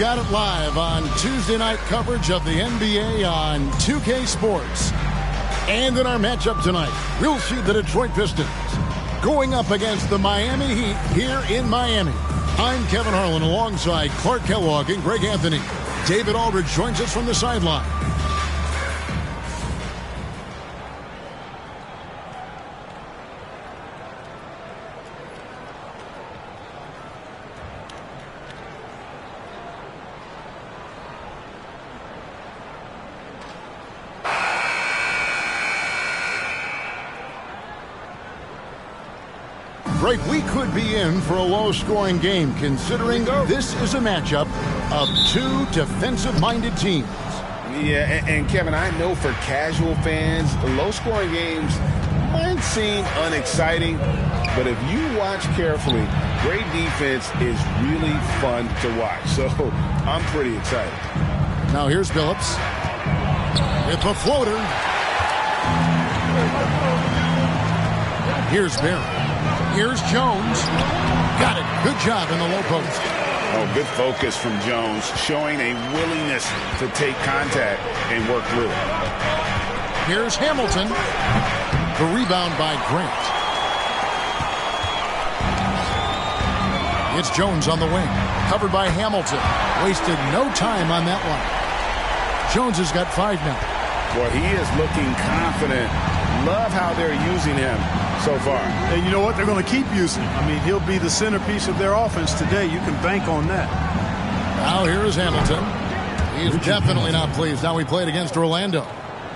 got it live on Tuesday night coverage of the NBA on 2K Sports. And in our matchup tonight, we'll see the Detroit Pistons going up against the Miami Heat here in Miami. I'm Kevin Harlan alongside Clark Kellogg and Greg Anthony. David Aldridge joins us from the sideline. Greg, we could be in for a low-scoring game, considering this is a matchup of two defensive-minded teams. Yeah, and Kevin, I know for casual fans, low-scoring games might seem unexciting, but if you watch carefully, great defense is really fun to watch. So I'm pretty excited. Now here's Phillips with the floater. Here's Barry. Here's Jones. Got it. Good job in the low post. Oh, good focus from Jones, showing a willingness to take contact and work through it. Here's Hamilton. The rebound by Grant. It's Jones on the wing. Covered by Hamilton. Wasted no time on that one. Jones has got 5 now. Boy, he is looking confident. Love how they're using him so far. And you know what? They're going to keep using him. I mean, he'll be the centerpiece of their offense today. You can bank on that. Now here is Hamilton. He's definitely not pleased how he played against Orlando.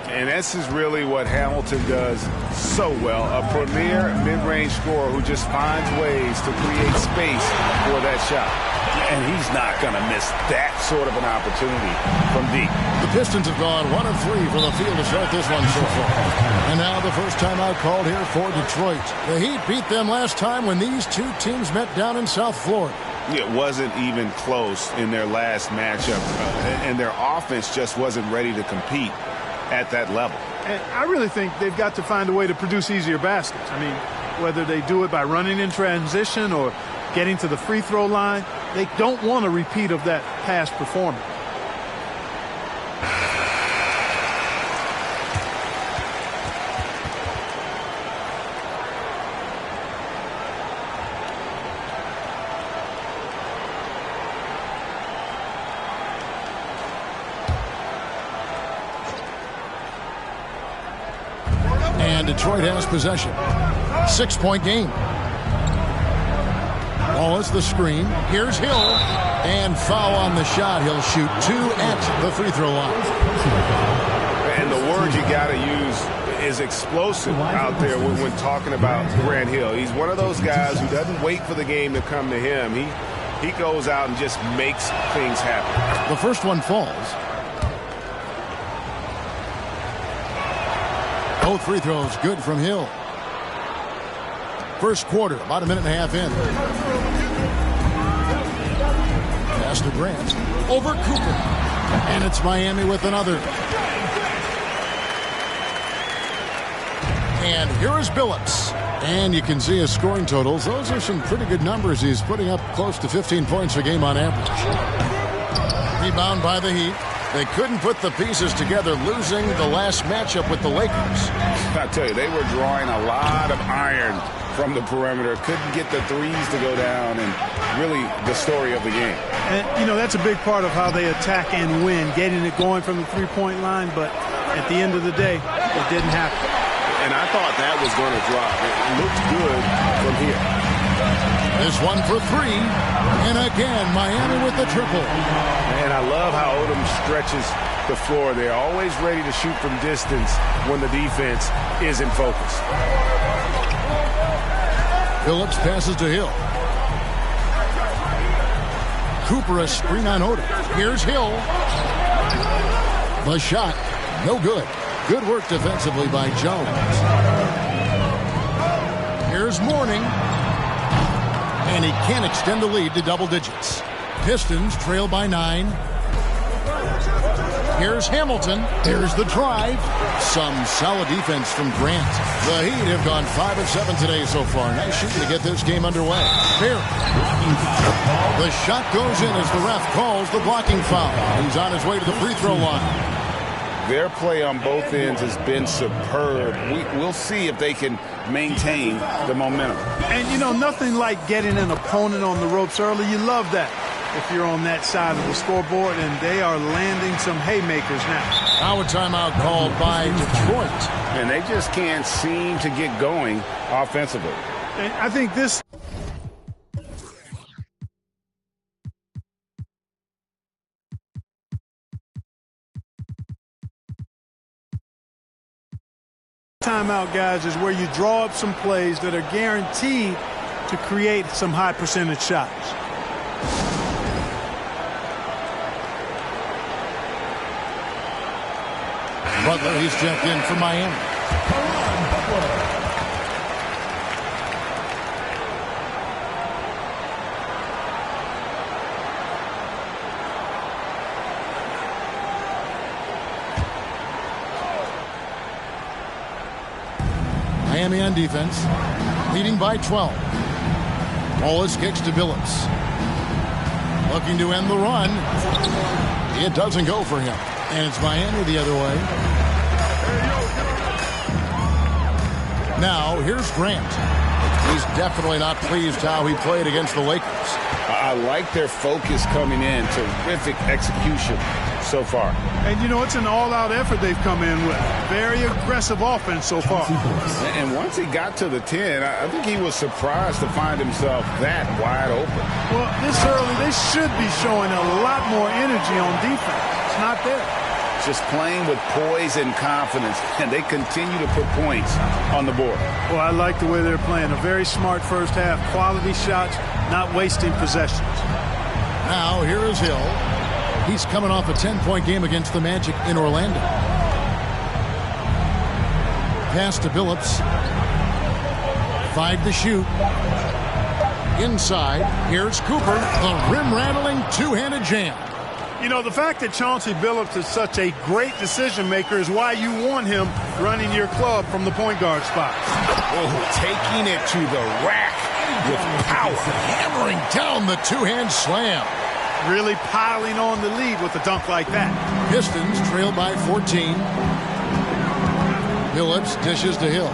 And this is really what Hamilton does so well. A premier mid-range scorer who just finds ways to create space for that shot. And he's not going to miss that sort of an opportunity from deep. The Pistons have gone 1 of 3 from the field to start this one so far. And now the first time out called here for Detroit. The Heat beat them last time when these two teams met down in South Florida. It wasn't even close in their last matchup. And their offense just wasn't ready to compete at that level. And I really think they've got to find a way to produce easier baskets. I mean, whether they do it by running in transition or getting to the free throw line, they don't want a repeat of that past performance. And Detroit has possession. 6-point game. Wallace the screen. Here's Hill. And foul on the shot. He'll shoot 2 at the free throw line. And the word you got to use is explosive out there when talking about Grant Hill. He's one of those guys who doesn't wait for the game to come to him. He goes out and just makes things happen. The first one falls. Both free throws good from Hill. First quarter, about a minute and a half in. Pass to Grant. Over Cooper. And it's Miami with another. And here is Billups. And you can see his scoring totals. Those are some pretty good numbers. He's putting up close to 15 points a game on average. Rebound by the Heat. They couldn't put the pieces together, losing the last matchup with the Lakers. I tell you, they were drawing a lot of iron from the perimeter. Couldn't get the threes to go down, and really the story of the game. And, you know, that's a big part of how they attack and win, getting it going from the three-point line, but at the end of the day, it didn't happen. And I thought that was going to drop. It looked good from here. This one for 3, and again, Miami with the triple. And I love how Odom stretches the floor. They're always ready to shoot from distance when the defense is in focus. Phillips passes to Hill. Cooper a screen on Odom. Here's Hill. The shot, no good. Good work defensively by Jones. Here's Mourning. And he can't extend the lead to double digits. Pistons trail by 9. Here's Hamilton. Here's the drive. Some solid defense from Grant. The Heat have gone 5 of 7 today so far. Nice shooting to get this game underway. Barry. The shot goes in as the ref calls the blocking foul. He's on his way to the free throw line. Their play on both ends has been superb. We'll see if they can maintain the momentum. And, you know, nothing like getting an opponent on the ropes early. You love that if you're on that side of the scoreboard, and they are landing some haymakers now. Now a timeout called by Detroit. And they just can't seem to get going offensively. And I think this timeout, guys, is where you draw up some plays that are guaranteed to create some high percentage shots. Butler, he's checked in for Miami. Miami on defense, leading by 12. Wallace kicks to Billups. Looking to end the run. It doesn't go for him. And it's Miami the other way. Now, here's Grant. He's definitely not pleased how he played against the Lakers. I like their focus coming in. Terrific execution so far. And, you know, it's an all-out effort they've come in with. Very aggressive offense so far. And once he got to the 10, I think he was surprised to find himself that wide open. Well, this early, they should be showing a lot more energy on defense. It's not there. Just playing with poise and confidence, and they continue to put points on the board. Well, I like the way they're playing. A very smart first half. Quality shots, not wasting possessions. Now, here is Hill. He's coming off a 10-point game against the Magic in Orlando. Pass to Billups. 5 to shoot. Inside, here's Cooper. The rim-rattling two-handed jam. You know, the fact that Chauncey Billups is such a great decision maker is why you want him running your club from the point guard spot. Oh, taking it to the rack with power. Hammering down the two-hand slam. Really piling on the lead with a dunk like that. Pistons trail by 14. Billups dishes to Hill.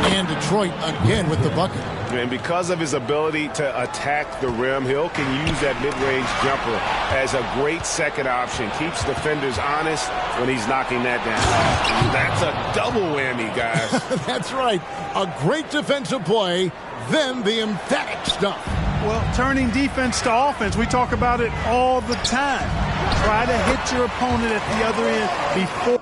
And Detroit again with the bucket. And because of his ability to attack the rim, Hill can use that mid-range jumper as a great second option. Keeps defenders honest when he's knocking that down. That's a double whammy, guys. That's right. A great defensive play, then the emphatic stuff. Well, turning defense to offense, we talk about it all the time. Try to hit your opponent at the other end before.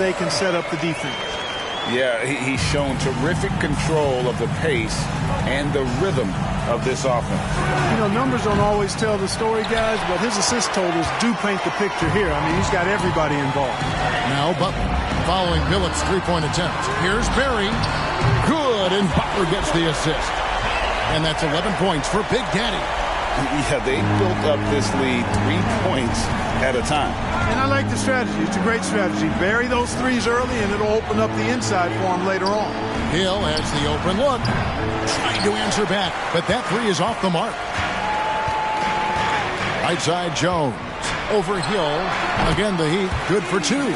they can set up the defense. Yeah, he's shown terrific control of the pace and the rhythm of this offense. You know, numbers don't always tell the story, guys, but his assist totals do paint the picture here. I mean, he's got everybody involved. Now Butler following Billups' three-point attempt. Here's Barry. Good, and Butler gets the assist. And that's 11 points for Big Daddy. Yeah, they built up this lead 3 points at a time. And I like the strategy. It's a great strategy. Bury those threes early, and it'll open up the inside for him later on. Hill has the open look. Trying to answer back, but that three is off the mark. Right side Jones. Over Hill. Again, the Heat good for two.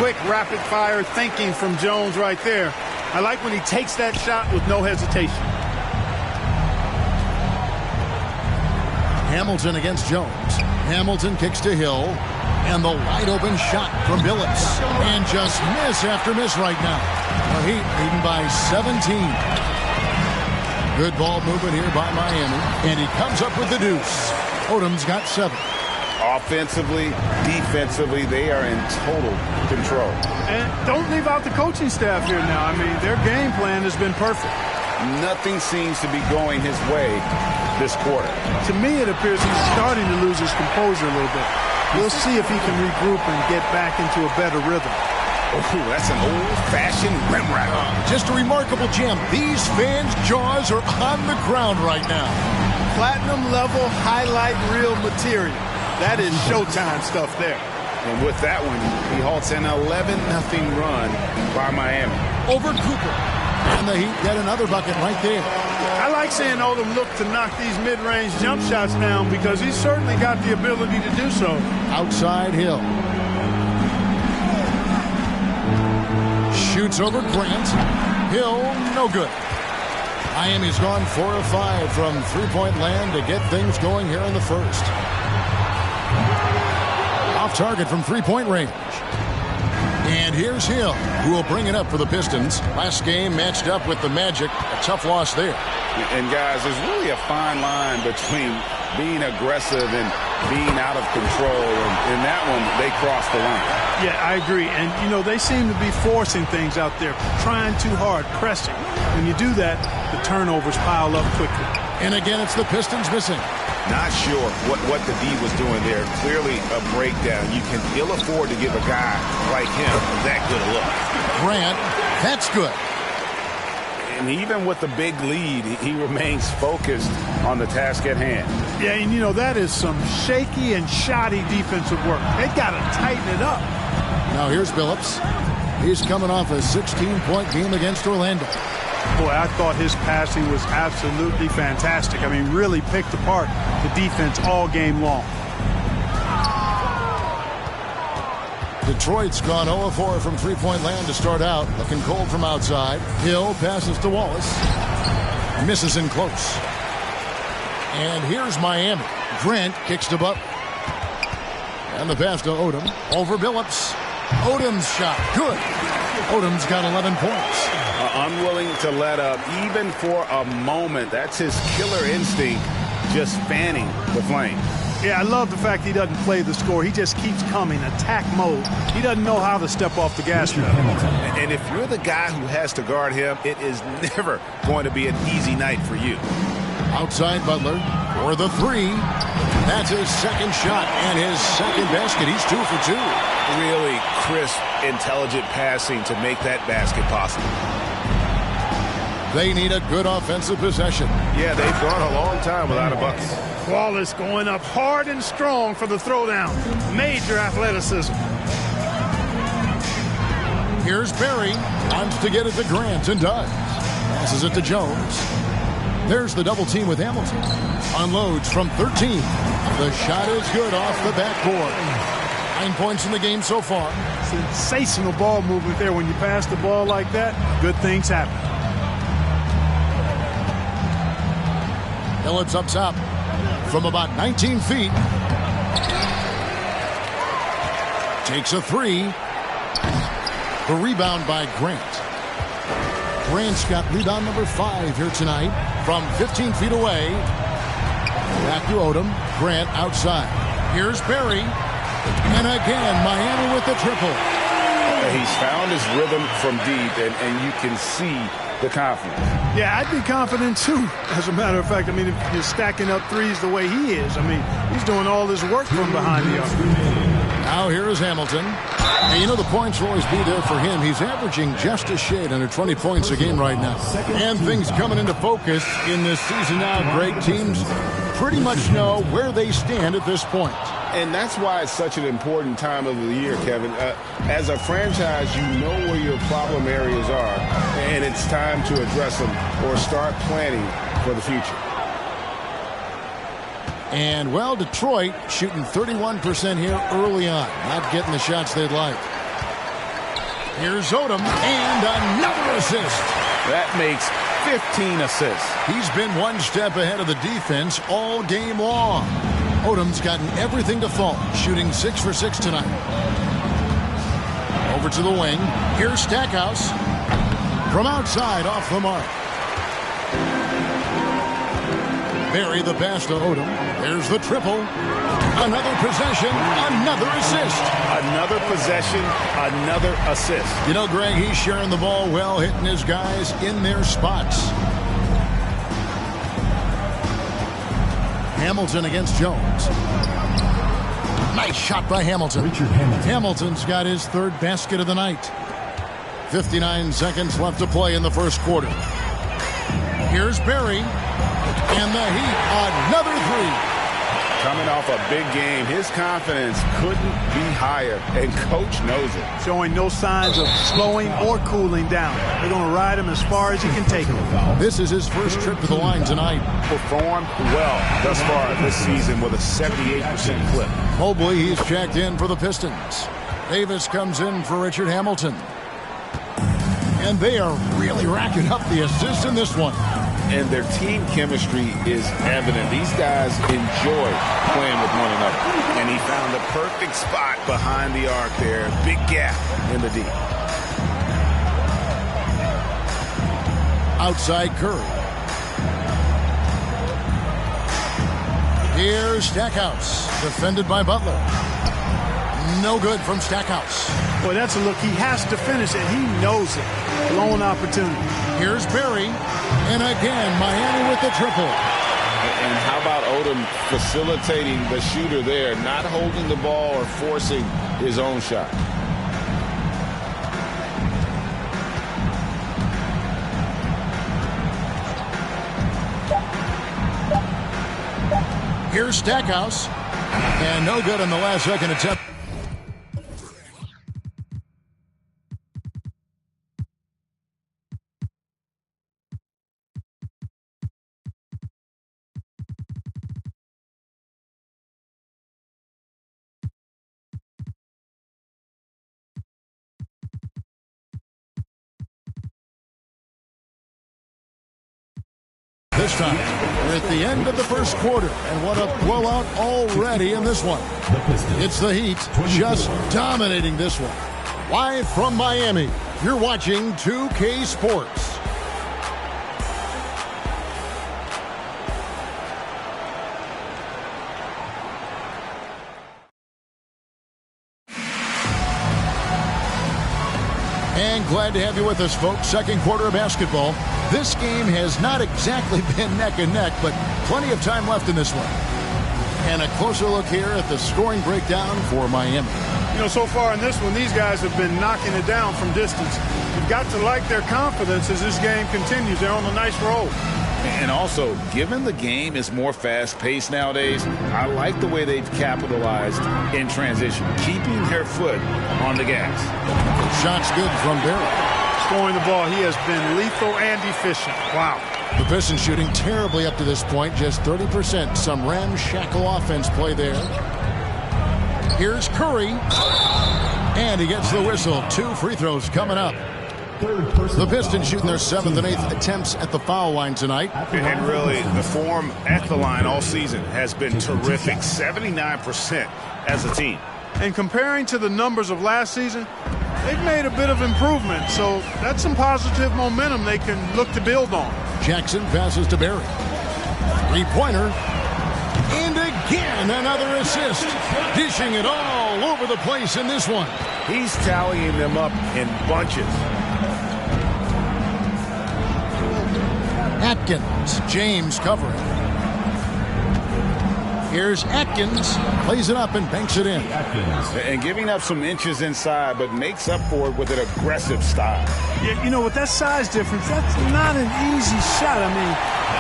Quick, rapid-fire thinking from Jones right there. I like when he takes that shot with no hesitation. Hamilton against Jones. Hamilton kicks to Hill. And the wide-open shot from Billups. And just miss after miss right now. The Heat leading by 17. Good ball movement here by Miami. And he comes up with the deuce. Odom's got 7. Offensively, defensively, they are in total control. And don't leave out the coaching staff here now. I mean, their game plan has been perfect. Nothing seems to be going his way this quarter. To me, it appears he's starting to lose his composure a little bit. We'll see if he can regroup and get back into a better rhythm. Oh, that's an old-fashioned rim rattler. Just a remarkable gem. These fans' jaws are on the ground right now. Platinum-level highlight reel material. That is Showtime stuff there. And with that one, he halts an 11-0 run by Miami. Over Cooper. And the Heat get another bucket right there. I like seeing Odom look to knock these mid-range jump shots down because he's certainly got the ability to do so. Outside Hill. Shoots over Grant. Hill, no good. Miami's gone 4 of 5 from three-point land to get things going here in the first. Off target from three-point range. And here's Hill, who will bring it up for the Pistons. Last game matched up with the Magic. A tough loss there. And, guys, there's really a fine line between being aggressive and being out of control. And in that one, they crossed the line. Yeah, I agree. And, you know, they seem to be forcing things out there, trying too hard, pressing. When you do that, the turnovers pile up quickly. And again, it's the Pistons missing. Not sure what the D was doing there. Clearly a breakdown. You can ill afford to give a guy like him that good a look. Grant, that's good. And even with the big lead, he remains focused on the task at hand. Yeah, and, you know, that is some shaky and shoddy defensive work. They got to tighten it up. Now here's Billups. He's coming off a 16-point game against Orlando. Boy, I thought his passing was absolutely fantastic. I mean, really picked apart the defense all game long. Detroit's gone 0-4 from three-point land to start out. Looking cold from outside. Hill passes to Wallace. Misses in close. And here's Miami. Grant kicks to Butler. And the pass to Odom. Over Billups. Odom's shot. Good. Odom's got 11 points. Unwilling to let up even for a moment. That's his killer instinct, just fanning the flame. Yeah, I love the fact he doesn't play the score. He just keeps coming, attack mode. He doesn't know how to step off the gas pedal. And if you're the guy who has to guard him, it is never going to be an easy night for you. Outside Butler for the three. That's his second shot and his second basket. He's 2 for 2. Really crisp, intelligent passing to make that basket possible. They need a good offensive possession. Yeah, they've gone a long time without a bucket. Wallace going up hard and strong for the throwdown. Major athleticism. Here's Barry. Wants to get it to Grant and does. Passes it to Jones. There's the double team with Hamilton. Unloads from 13. The shot is good off the backboard. 9 points in the game so far. Sensational ball movement there. When you pass the ball like that, good things happen. Billups up top from about 19 feet. Takes a three. The rebound by Grant. Grant's got rebound number 5 here tonight from 15 feet away. Back to Odom. Grant outside. Here's Barry. And again, Miami with the triple. He's found his rhythm from deep, and you can see the confidence. Yeah, I'd be confident too, as a matter of fact. I mean, if you're stacking up threes the way he is, I mean, he's doing all this work from behind the arc. Now here is Hamilton. And you know the points will always be there for him. He's averaging just a shade under 20 points a game right now. And things coming into focus in this season now. Great teams pretty much know where they stand at this point. And that's why it's such an important time of the year, Kevin. As a franchise, you know where your problem areas are, and it's time to address them or start planning for the future. And, well, Detroit shooting 31% here early on. Not getting the shots they'd like. Here's Odom, and another assist. That makes 15 assists. He's been one step ahead of the defense all game long. Odom's gotten everything to fall, shooting 6 for 6 tonight. Over to the wing. Here's Stackhouse. From outside, off the mark. Barry the pass to Odom. There's the triple. Another possession, another assist. Another possession, another assist. You know, Greg, he's sharing the ball well, hitting his guys in their spots. Hamilton against Jones. Nice shot by Hamilton. Hamilton's got his third basket of the night. 59 seconds left to play in the first quarter. Here's Barry. And the Heat, another three. Coming off a big game, his confidence couldn't be higher, and Coach knows it. Showing no signs of slowing or cooling down. They're going to ride him as far as he can take him. This is his first trip to the line tonight. Performed well thus far this season with a 78% clip. Mobley, he's checked in for the Pistons. Davis comes in for Richard Hamilton. And they are really racking up the assists in this one. And their team chemistry is evident. These guys enjoy playing with one another. And he found the perfect spot behind the arc there. Big gap in the D. Outside Curry. Here's Stackhouse. Defended by Butler. No good from Stackhouse. Boy, that's a look. He has to finish it. He knows it. Blown opportunity. Here's Barry. And again, Miami with the triple. And how about Odom facilitating the shooter there, not holding the ball or forcing his own shot. Here's Stackhouse. And no good on the last second attempt. This time, we're at the end of the first quarter, and what a blowout already in this one. It's the Heat just dominating this one. Live from Miami, you're watching 2K Sports. And glad to have you with us, folks. Second quarter of basketball. This game has not exactly been neck and neck, but plenty of time left in this one. And a closer look here at the scoring breakdown for Miami. You know, so far in this one, these guys have been knocking it down from distance. You've got to like their confidence as this game continues. They're on a nice roll. And also, given the game is more fast-paced nowadays, I like the way they've capitalized in transition, keeping their foot on the gas. Shot's good from Barry. Scoring the ball, he has been lethal and efficient. Wow. The Pistons shooting terribly up to this point, just 30%. Some ramshackle offense play there. Here's Curry. And he gets the whistle. 2 free throws coming up. The Pistons shooting their 7th and 8th attempts at the foul line tonight. And really, the form at the line all season has been terrific. 79% as a team. And comparing to the numbers of last season, they've made a bit of improvement. So that's some positive momentum they can look to build on. Jackson passes to Barry. Three-pointer. And Again, another assist. Dishing it all over the place in this one. He's tallying them up in bunches. Atkins, James covering. Here's Atkins, plays it up and banks it in. And giving up some inches inside, but makes up for it with an aggressive style. Yeah, you know, with that size difference, that's not an easy shot. I mean,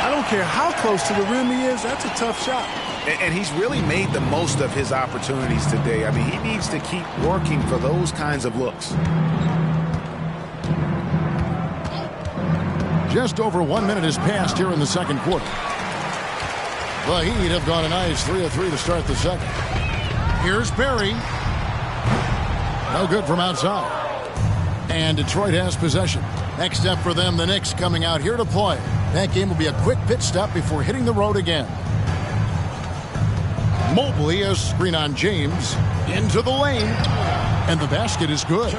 I don't care how close to the rim he is, that's a tough shot. And he's really made the most of his opportunities today. I mean, he needs to keep working for those kinds of looks. Just over 1 minute has passed here in the second quarter. The Heat have gone a nice 3 of 3 to start the second. Here's Perry. No good from outside. And Detroit has possession. Next up for them, the Knicks coming out here to play. That game will be a quick pit stop before hitting the road again. Mobley, a screen on James. Into the lane. And the basket is good.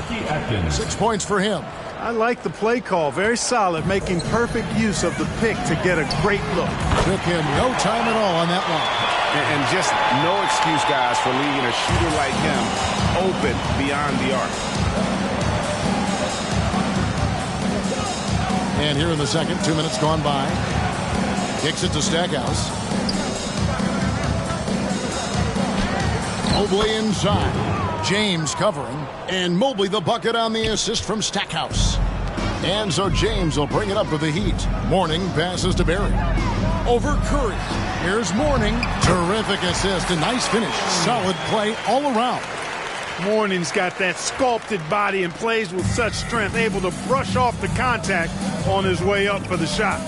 6 points for him. I like the play call. Very solid, making perfect use of the pick to get a great look. Took him no time at all on that one. And just no excuse, guys, for leaving a shooter like him open beyond the arc. And here in the second, 2 minutes gone by. Kicks it to Stackhouse. Mobley inside. James covering. And Mobley the bucket on the assist from Stackhouse. And so James will bring it up with the Heat. Morning passes to Barry. Over Curry. Here's Morning. Terrific assist. A nice finish. Solid play all around. Morning's got that sculpted body and plays with such strength, able to brush off the contact on his way up for the shot.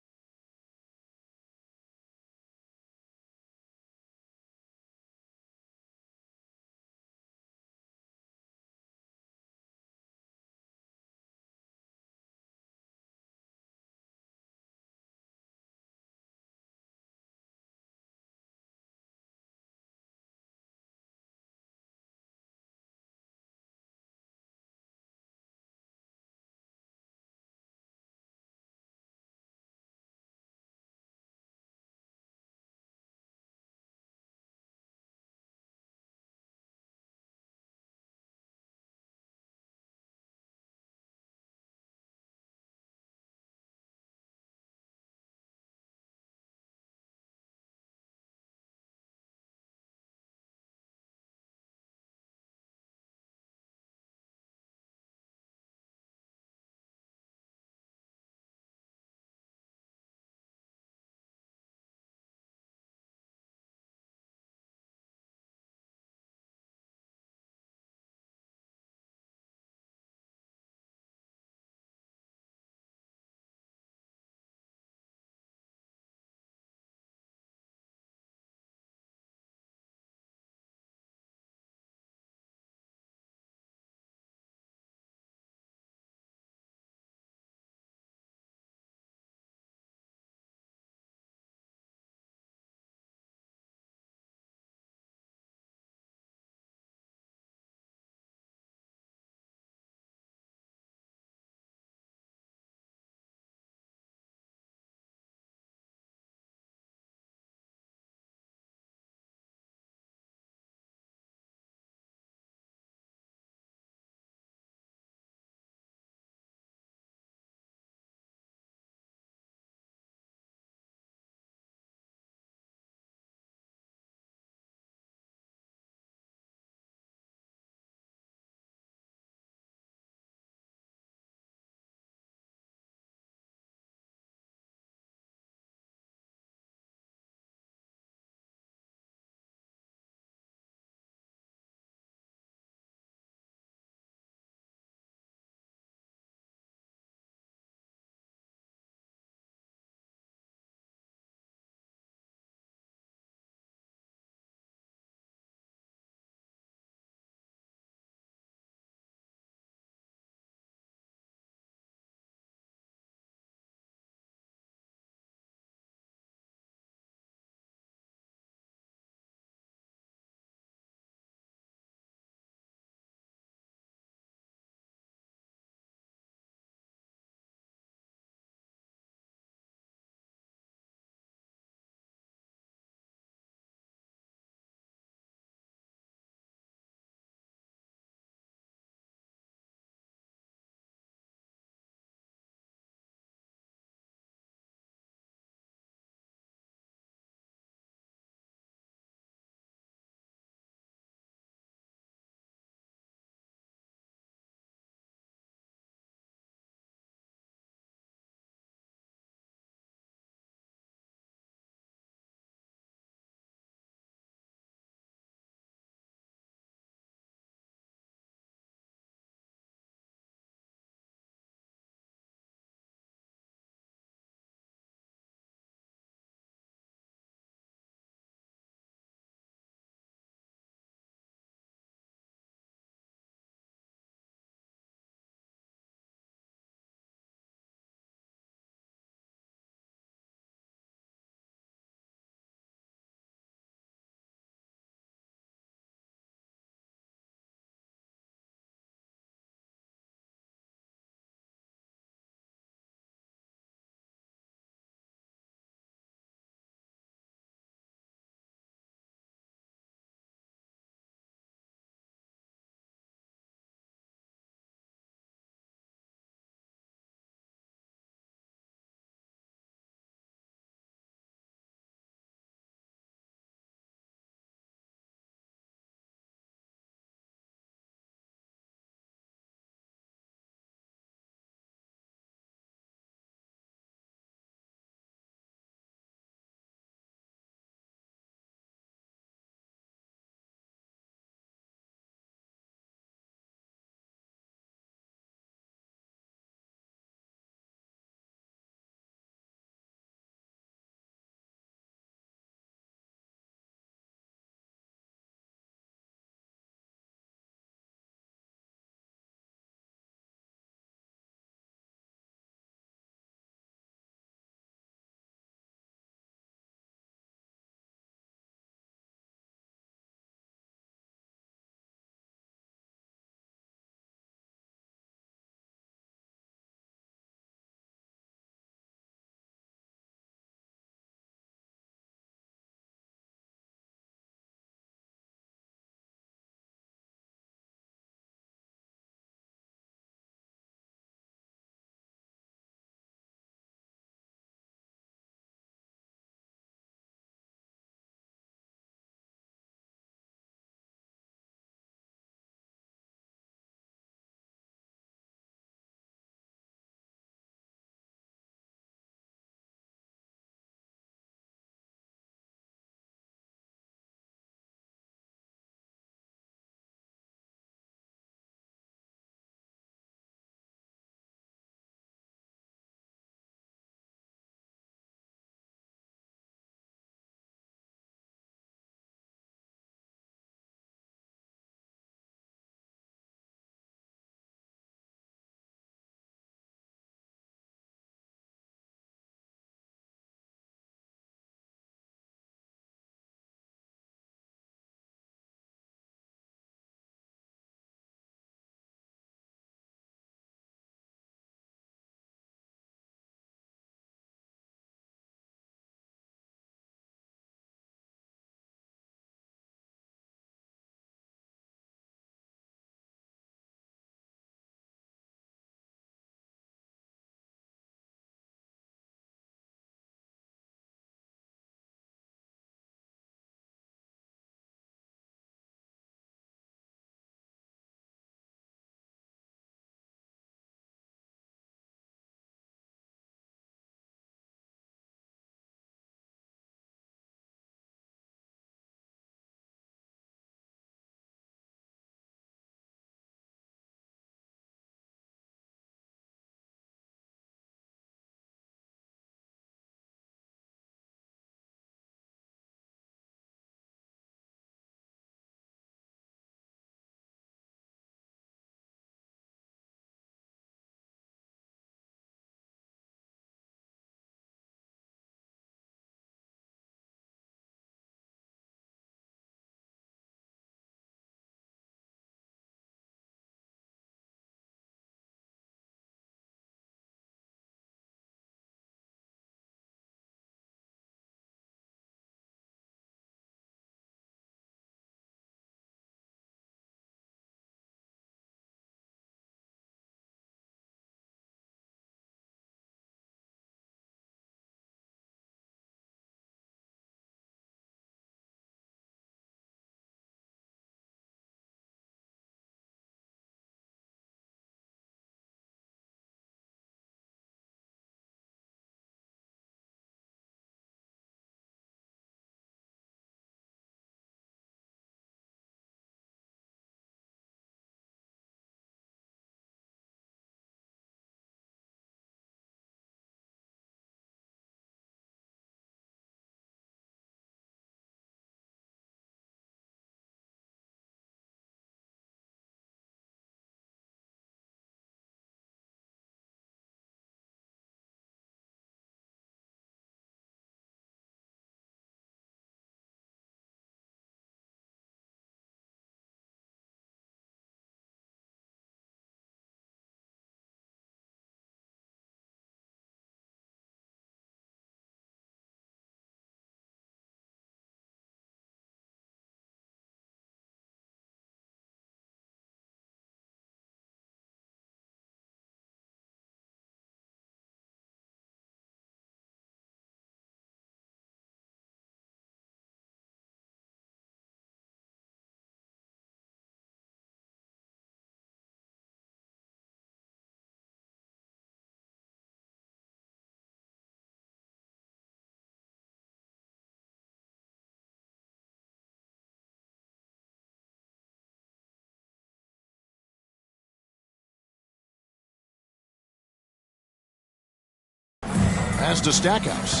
Pass to Stackhouse.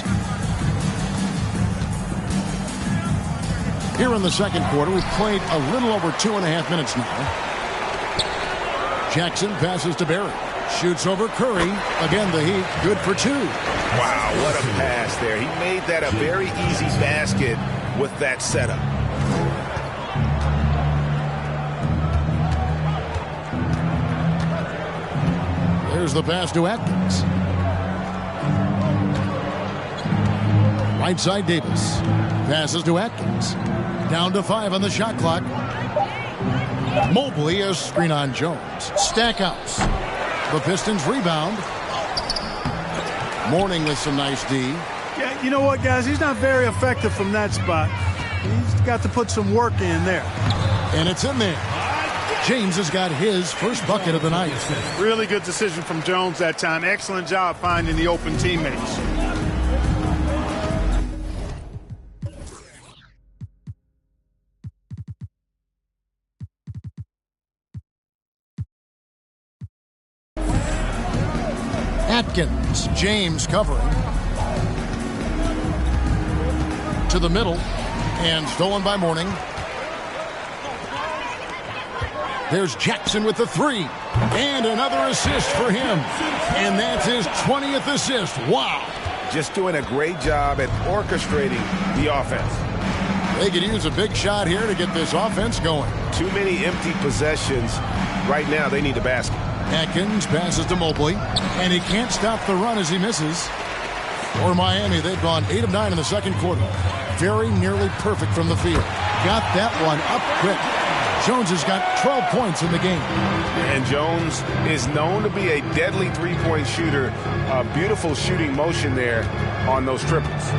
Here in the second quarter, we've played a little over 2.5 minutes now. Jackson passes to Barry. Shoots over Curry. Again, the Heat good for 2. Wow, what a pass there. He made that a very easy basket with that setup. There's the pass to Atkins. Right side Davis. Passes to Atkins. Down to 5 on the shot clock. Mobley a screen on Jones. Stackhouse. The Pistons rebound. Mourning with some nice D. Yeah, you know what, guys? He's not very effective from that spot. He's got to put some work in there. And it's in there. James has got his first bucket of the night. Really good decision from Jones that time. Excellent job finding the open teammates. Atkins, James covering. To the middle. And stolen by Mourning. There's Jackson with the 3. And another assist for him. And that's his 20th assist. Wow. Just doing a great job at orchestrating the offense. They could use a big shot here to get this offense going. Too many empty possessions. Right now, they need a basket. Atkins passes to Mobley. And he can't stop the run as he misses. For Miami, they've gone 8 of 9 in the second quarter. Very nearly perfect from the field. Got that one up quick. Jones has got 12 points in the game. And Jones is known to be a deadly three-point shooter. A beautiful shooting motion there on those triples.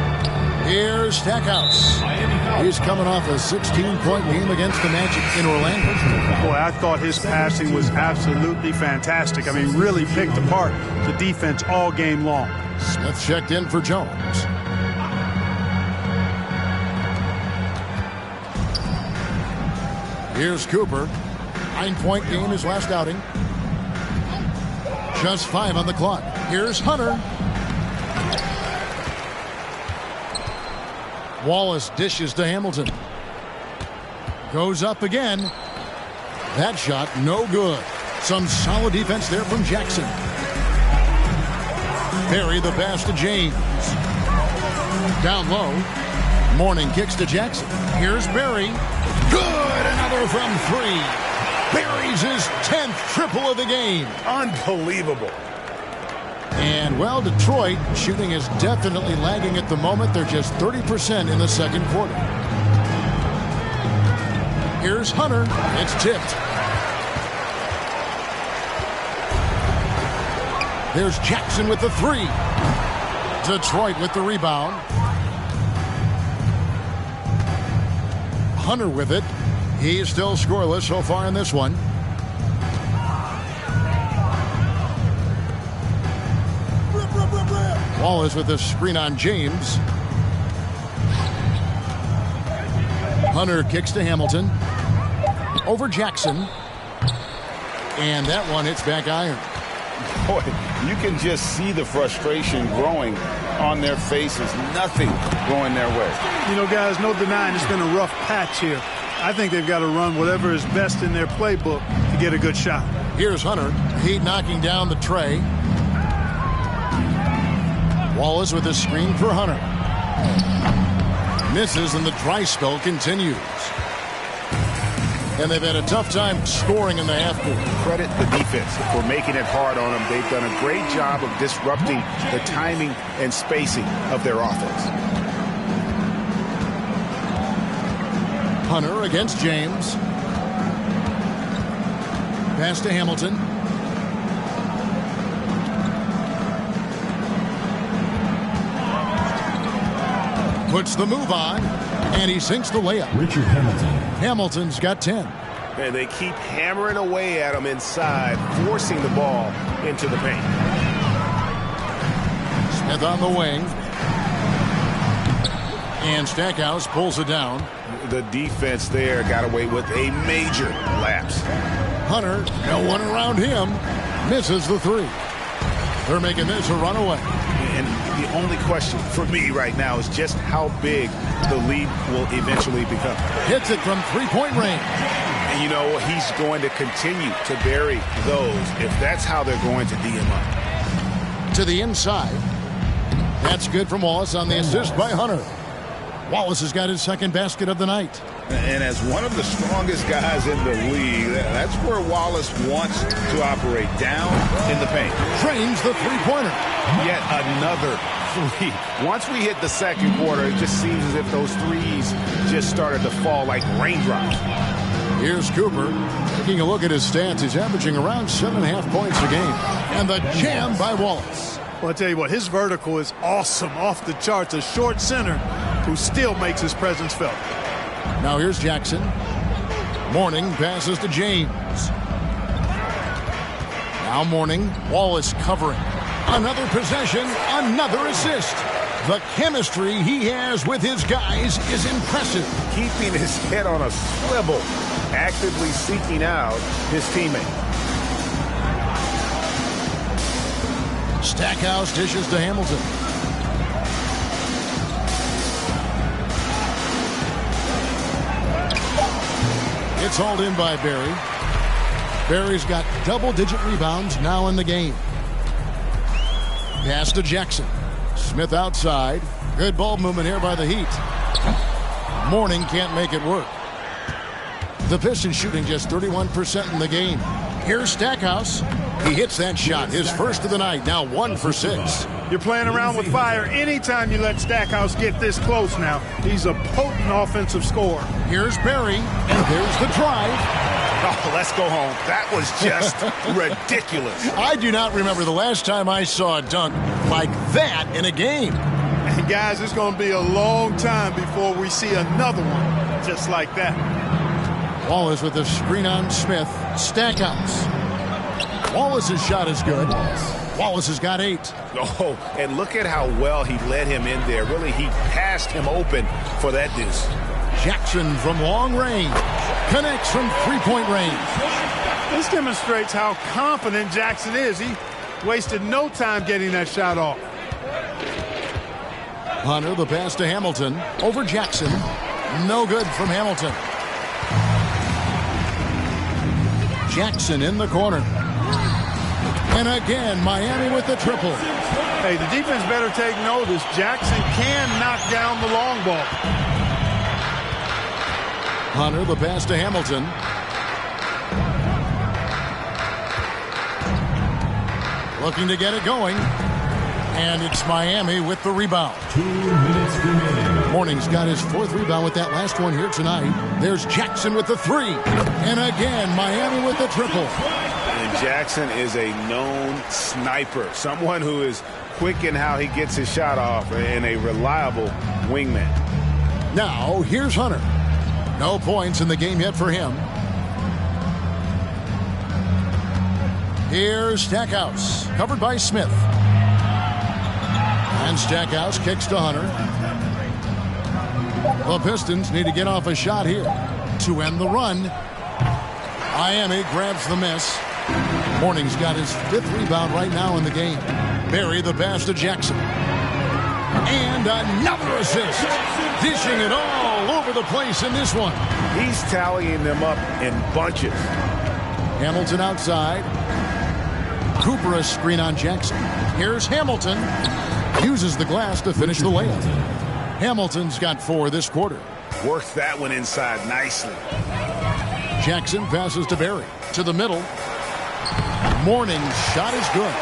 Here's Stackhouse. He's coming off a 16-point game against the Magic in Orlando. Boy, I thought his passing was absolutely fantastic. I mean, really picked apart the defense all game long. Smith checked in for Jones. Here's Cooper. 9-point game his last outing. Just 5 on the clock. Here's Hunter. Wallace dishes to Hamilton. Goes up again. That shot no good. Some solid defense there from Jackson. Barry the pass to James. Down low. Mourning kicks to Jackson. Here's Barry. Good! Another from 3. Barry's his 10th triple of the game. Unbelievable. And, well, Detroit shooting is definitely lagging at the moment. They're just 30% in the second quarter. Here's Hunter. It's tipped. There's Jackson with the 3. Detroit with the rebound. Hunter with it. He's still scoreless so far in this one. Wallace with the screen on James. Hunter kicks to Hamilton. Over Jackson. And that one hits back iron. Boy, you can just see the frustration growing on their faces. Nothing going their way. You know, guys, no denying it's been a rough patch here. I think they've got to run whatever is best in their playbook to get a good shot. Here's Hunter. Heat knocking down the tray. Wallace with a screen for Hunter. Misses and the dry spell continues. And they've had a tough time scoring in the half court. Credit the defense for making it hard on them. They've done a great job of disrupting the timing and spacing of their offense. Hunter against James. Pass to Hamilton. Puts the move on, and he sinks the layup. Richard Hamilton. Hamilton's got 10. And they keep hammering away at him inside, forcing the ball into the paint. Smith on the wing. And Stackhouse pulls it down. The defense there got away with a major lapse. Hunter, no one around him, misses the 3. They're making this a runaway. And The only question for me right now is just how big the lead will eventually become. Hits it from three-point range. And you know, he's going to continue to bury those if that's how they're going to D him up. To the inside. That's good from Wallace on the assist by Hunter. Wallace has got his second basket of the night. And as one of the strongest guys in the league, that's where Wallace wants to operate, down in the paint. Drains the three-pointer. Yet another three. Once we hit the second quarter, it just seems as if those threes just started to fall like raindrops. Here's Cooper. Taking a look at his stats, he's averaging around 7.5 points a game. And the jam by Wallace. Well, I'll tell you what, his vertical is awesome, off the charts. A short center who still makes his presence felt. Now here's Jackson. Mourning passes to James. Now Mourning. Wallace covering. Another possession, another assist. The chemistry he has with his guys is impressive. Keeping his head on a swivel, actively seeking out his teammate. Stackhouse dishes to Hamilton. It's hauled in by Barry. Barry's got double-digit rebounds now in the game. Pass to Jackson. Smith outside. Good ball movement here by the Heat. Mourning can't make it work. The Pistons shooting just 31% in the game. Here's Stackhouse. He hits that shot, his first of the night, now 1 for 6. You're playing around with fire anytime you let Stackhouse get this close now. He's a potent offensive scorer. Here's Barry, and there's the drive. Oh, let's go home. That was just ridiculous. I do not remember the last time I saw a dunk like that in a game. And guys, it's going to be a long time before we see another one just like that. Wallace with the screen on Smith. Stackhouse. Wallace's shot is good. Wallace has got 8. Oh, and look at how well he led him in there. Really, he passed him open for that deuce. Jackson from long range. Connects from three-point range. This demonstrates how confident Jackson is. He wasted no time getting that shot off. Hunter, the pass to Hamilton. Over Jackson. No good from Hamilton. Jackson in the corner. And again, Miami with the triple. Hey, the defense better take notice. Jackson can knock down the long ball. Hunter, the pass to Hamilton. Looking to get it going. And it's Miami with the rebound. 2 minutes remaining. Mourning's got his 4th rebound with that last one here tonight. There's Jackson with the 3. And again, Miami with the triple. And Jackson is a known sniper. Someone who is quick in how he gets his shot off and a reliable wingman. Now, here's Hunter. No points in the game yet for him. Here's Stackhouse, covered by Smith. And Stackhouse kicks to Hunter. The Pistons need to get off a shot here to end the run. Miami grabs the miss. Mourning's got his 5th rebound right now in the game. Barry the pass to Jackson. And another assist. Dishing it all over the place in this one. He's tallying them up in bunches. Hamilton outside. Cooper a screen on Jackson. Here's Hamilton. Uses the glass to finish the layup. Hamilton's got 4 this quarter. Works that one inside nicely. Jackson passes to Barry. To the middle. Mourning's shot is good.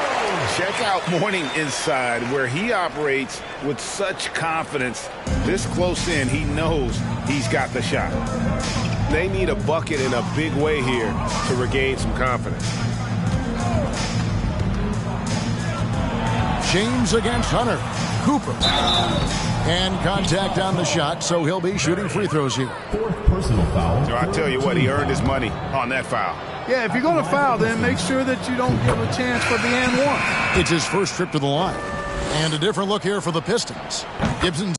Check out Mourning inside, where he operates with such confidence. This close in, he knows he's got the shot. They need a bucket in a big way here to regain some confidence. James against Hunter. Cooper. And contact on the shot, so he'll be shooting free throws here. 4th personal foul. So I tell you what, he earned his money on that foul. Yeah, if you're going to foul, then make sure that you don't give a chance for the and one. It's his first trip to the line. And a different look here for the Pistons. Gibson's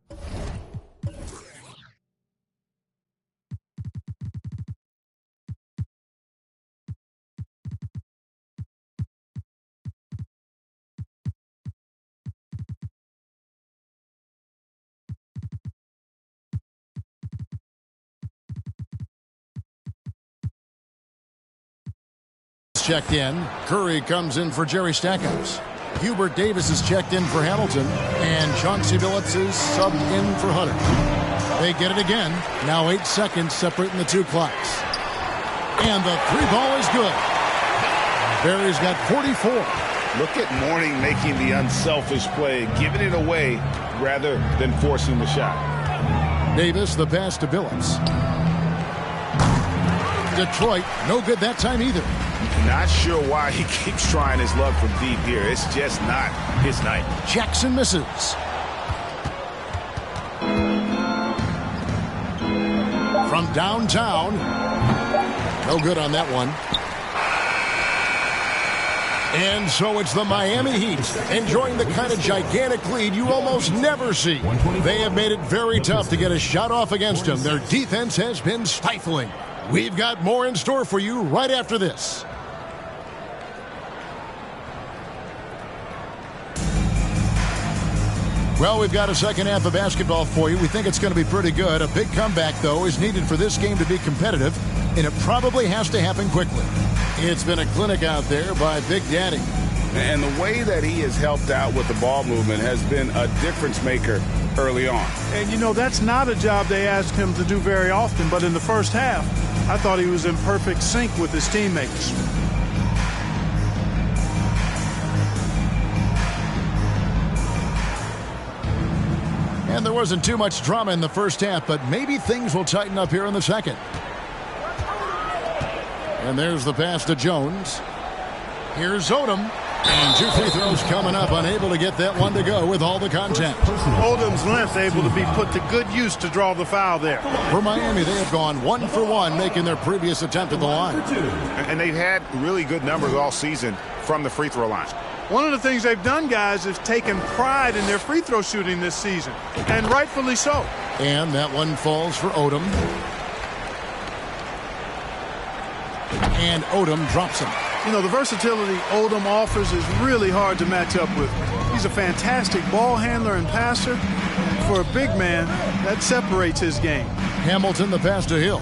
checked in. Curry comes in for Jerry Stackhouse. Hubert Davis is checked in for Hamilton. And Chauncey Billups is subbed in for Hunter. They get it again. Now 8 seconds separating the two clocks. And the three ball is good. Barry's got 44. Look at Mourning making the unselfish play, giving it away rather than forcing the shot. Davis, the pass to Billups. Detroit, no good that time either. Not sure why he keeps trying his luck from deep here. It's just not his night. Jackson misses. From downtown. No good on that one. And so it's the Miami Heat enjoying the kind of gigantic lead you almost never see. They have made it very tough to get a shot off against them. Their defense has been stifling. We've got more in store for you right after this. Well, we've got a second half of basketball for you. We think it's going to be pretty good. A big comeback, though, is needed for this game to be competitive, and it probably has to happen quickly. It's been a clinic out there by Big Daddy. And the way that he has helped out with the ball movement has been a difference maker early on. And, you know, that's not a job they ask him to do very often, but in the first half, I thought he was in perfect sync with his teammates. And there wasn't too much drama in the first half, but maybe things will tighten up here in the second. And there's the pass to Jones. Here's Odom. And 2 free throws coming up, unable to get that one to go with all the contact. Odom's length able to be put to good use to draw the foul there. For Miami, they have gone 1 for 1, making their previous attempt at the line. And they've had really good numbers all season from the free throw line. One of the things they've done, guys, is taken pride in their free throw shooting this season, and rightfully so. And that one falls for Odom. And Odom drops him. You know, the versatility Odom offers is really hard to match up with. He's a fantastic ball handler and passer. For a big man, that separates his game. Hamilton, the pass to Hill.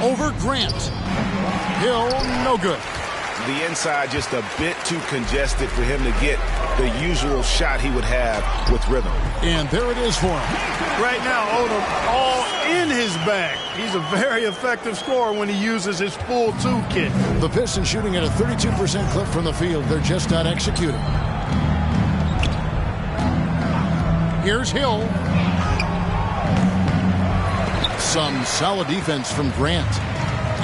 Over Grant. Hill, no good. The inside just a bit too congested for him to get the usual shot he would have with rhythm. And there it is for him. Right now, Odom all in his bag. He's a very effective scorer when he uses his full toolkit. The Pistons shooting at a 32% clip from the field. They're just not executing. Here's Hill. Some solid defense from Grant.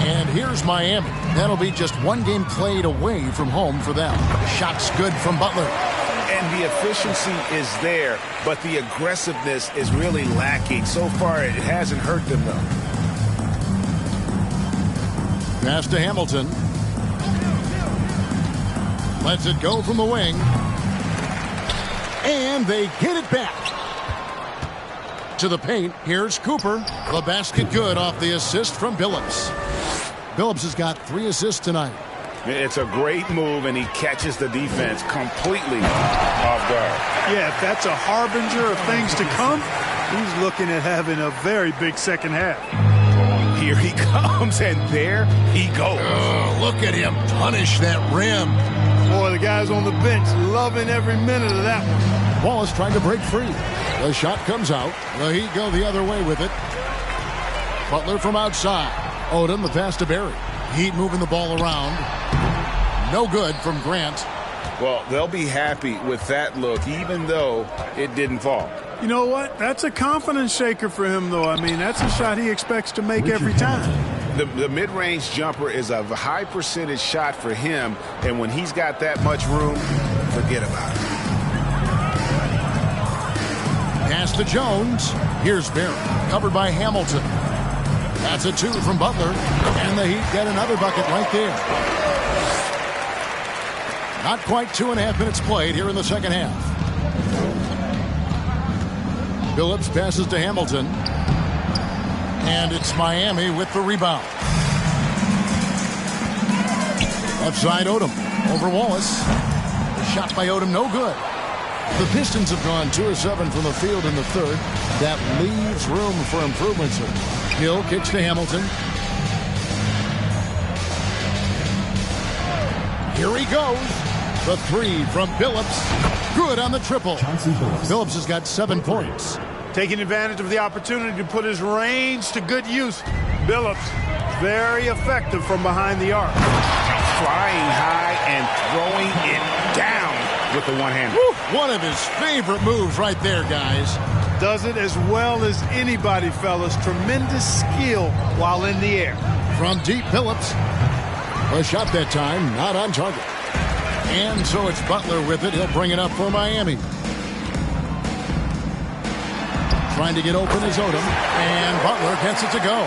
And here's Miami. That'll be just one game played away from home for them. Shot's good from Butler. And the efficiency is there, but the aggressiveness is really lacking. So far, it hasn't hurt them, though. Pass to Hamilton. Lets it go from the wing. And they get it back. To the paint, here's Cooper. The basket good off the assist from Billups. Billups has got 3 assists tonight. It's a great move, and he catches the defense completely off guard. Yeah, if that's a harbinger of things to come, he's looking at having a very big second half. Here he comes, and there he goes. Oh, look at him punish that rim. Boy, the guys on the bench loving every minute of that one. Wallace trying to break free. The shot comes out. The Heat go the other way with it. Butler from outside. Odom, the pass to Barry. Heat moving the ball around. No good from Grant. Well, they'll be happy with that look, even though it didn't fall. You know what? That's a confidence shaker for him, though. I mean, that's a shot he expects to make every time. The mid-range jumper is a high percentage shot for him, and when he's got that much room, forget about it. Pass to Jones. Here's Barry, covered by Hamilton. That's a 2 from Butler, and the Heat get another bucket right there. Not quite 2.5 minutes played here in the second half. Billups passes to Hamilton, and it's Miami with the rebound. Left side Odom over Wallace. The shot by Odom, no good. The Pistons have gone 2 of 7 from the field in the third. That leaves room for improvements. Hill kicks to Hamilton. Here he goes. The three from Billups. Good on the triple. Billups has got 7 points. Taking advantage of the opportunity to put his range to good use. Billups, very effective from behind the arc. Flying high and throwing it down with the one-hander. One of his favorite moves right there, guys. Does it as well as anybody, fellas. Tremendous skill while in the air. From deep, Billups. A shot that time, not on target. And so it's Butler with it. He'll bring it up for Miami. Trying to get open is Odom. And Butler gets it to go.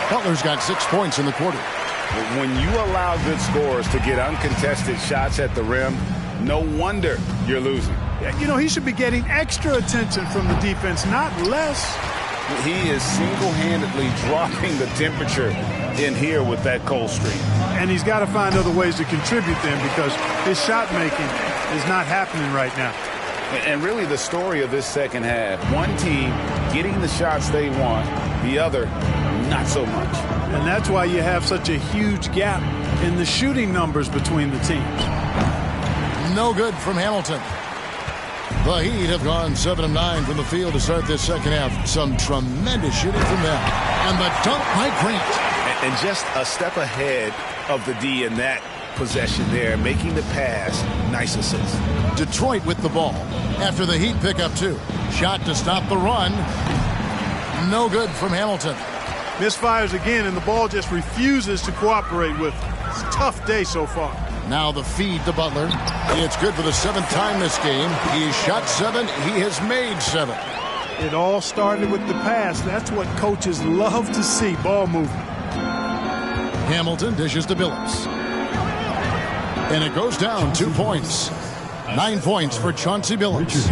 Butler's got 6 points in the quarter. When you allow good scorers to get uncontested shots at the rim, no wonder you're losing. You know, he should be getting extra attention from the defense, not less. He is single-handedly dropping the temperature in here with that cold streak. And he's got to find other ways to contribute then, because his shot making is not happening right now. And really the story of this second half, one team getting the shots they want, the other not so much. And that's why you have such a huge gap in the shooting numbers between the teams. No good from Hamilton. The Heat have gone 7 of 9 from the field to start this second half. Some tremendous shooting from them. And the dunk by Grant. And just a step ahead of the D in that possession there, making the pass. Nice assist. Detroit with the ball after the Heat pick up 2. Shot to stop the run. No good from Hamilton. Misfires again, and the ball just refuses to cooperate with him. It's a tough day so far. Now the feed to Butler. It's good for the 7th time this game. He shot 7. He has made 7. It all started with the pass. That's what coaches love to see, ball movement. Hamilton dishes to Billups. And it goes down 2 points. 9 points for Chauncey Billups.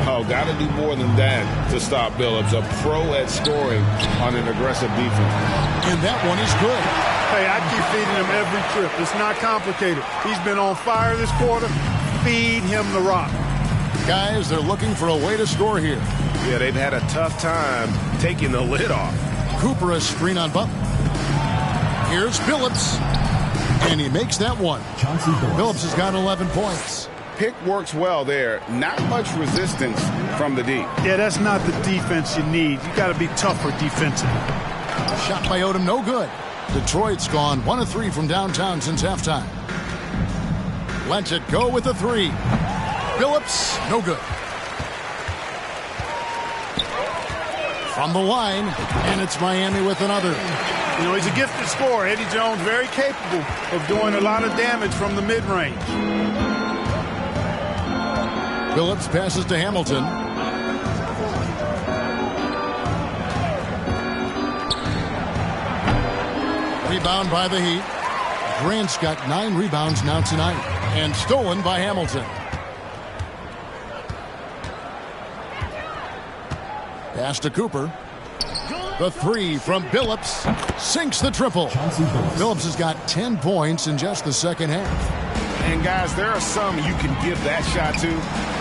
Oh, got to do more than that to stop Billups. A pro at scoring on an aggressive defense. And that one is good. Hey, I keep feeding him every trip. It's not complicated. He's been on fire this quarter. Feed him the rock. Guys, they're looking for a way to score here. Yeah, they've had a tough time taking the lid off. Cooper a screen on Butler. Here's Billups. And he makes that one. Billups has got 11 points. Pick works well there. Not much resistance from the D. Yeah, that's not the defense you need. You got to be tougher defensively. Shot by Odom, no good. Detroit's gone 1 of 3 from downtown since halftime. Lets it go with the 3. Billups, no good. From the line, and it's Miami with another. You know, he's a gifted scorer. Eddie Jones, very capable of doing a lot of damage from the mid-range. Billups passes to Hamilton. Rebound by the Heat. Grant's got 9 rebounds now tonight. And stolen by Hamilton. Pass to Cooper. The 3 from Billups sinks the triple. Billups has got 10 points in just the second half. And guys, there are some you can give that shot to,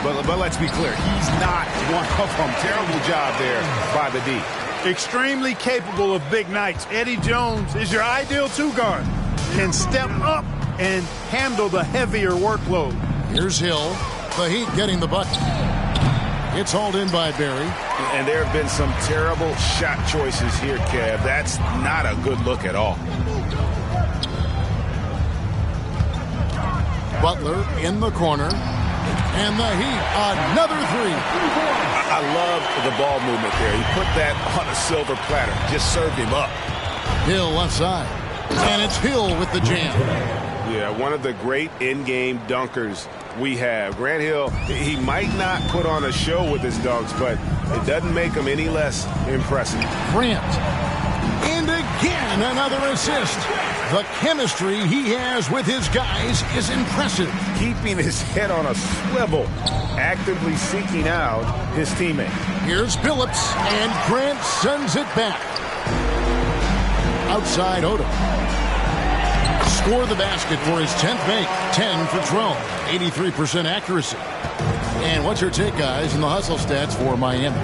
but let's be clear, he's not one of them. Terrible job there by the D. Extremely capable of big nights. Eddie Jones is your ideal 2 guard. Can step up and handle the heavier workload. Here's Hill. The Heat getting the bucket. It's hauled in by Barry. And there have been some terrible shot choices here, Kev. That's not a good look at all. Butler in the corner. And the Heat, another 3. I love the ball movement there. He put that on a silver platter. Just served him up. Hill left side. And it's Hill with the jam. Yeah, one of the great in-game dunkers we have. Grant Hill, he might not put on a show with his dunks, but it doesn't make him any less impressive. Grant. And again, another assist. The chemistry he has with his guys is impressive. Keeping his head on a swivel, actively seeking out his teammate. Here's Billups, and Grant sends it back. Outside Odom. Score the basket for his 10th make. 10 for Trone. 83% accuracy. And what's your take, guys, in the hustle stats for Miami?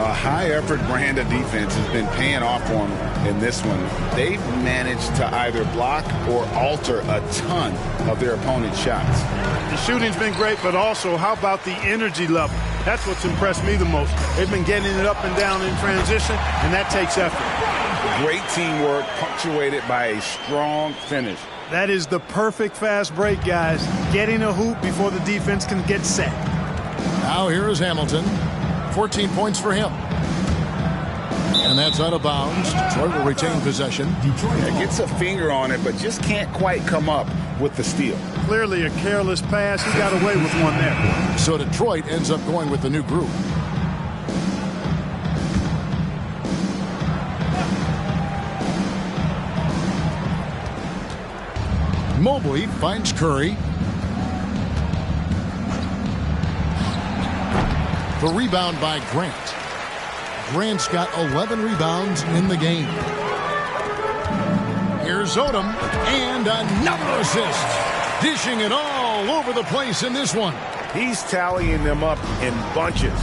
A high-effort brand of defense has been paying off for them in this one. They've managed to either block or alter a ton of their opponent's shots. The shooting's been great, but also how about the energy level? That's what's impressed me the most. They've been getting it up and down in transition, and that takes effort. Great teamwork punctuated by a strong finish. That is the perfect fast break, guys. Getting a hoop before the defense can get set. Now here is Hamilton. 14 points for him. And that's out of bounds. Detroit will retain possession. Detroit gets a finger on it, but just can't quite come up with the steal. Clearly a careless pass. He got away with one there. So Detroit ends up going with the new group. Mobley finds Curry. The rebound by Grant. Grant's got 11 rebounds in the game. Here's Odom, and another assist. Dishing it all over the place in this one. He's tallying them up in bunches.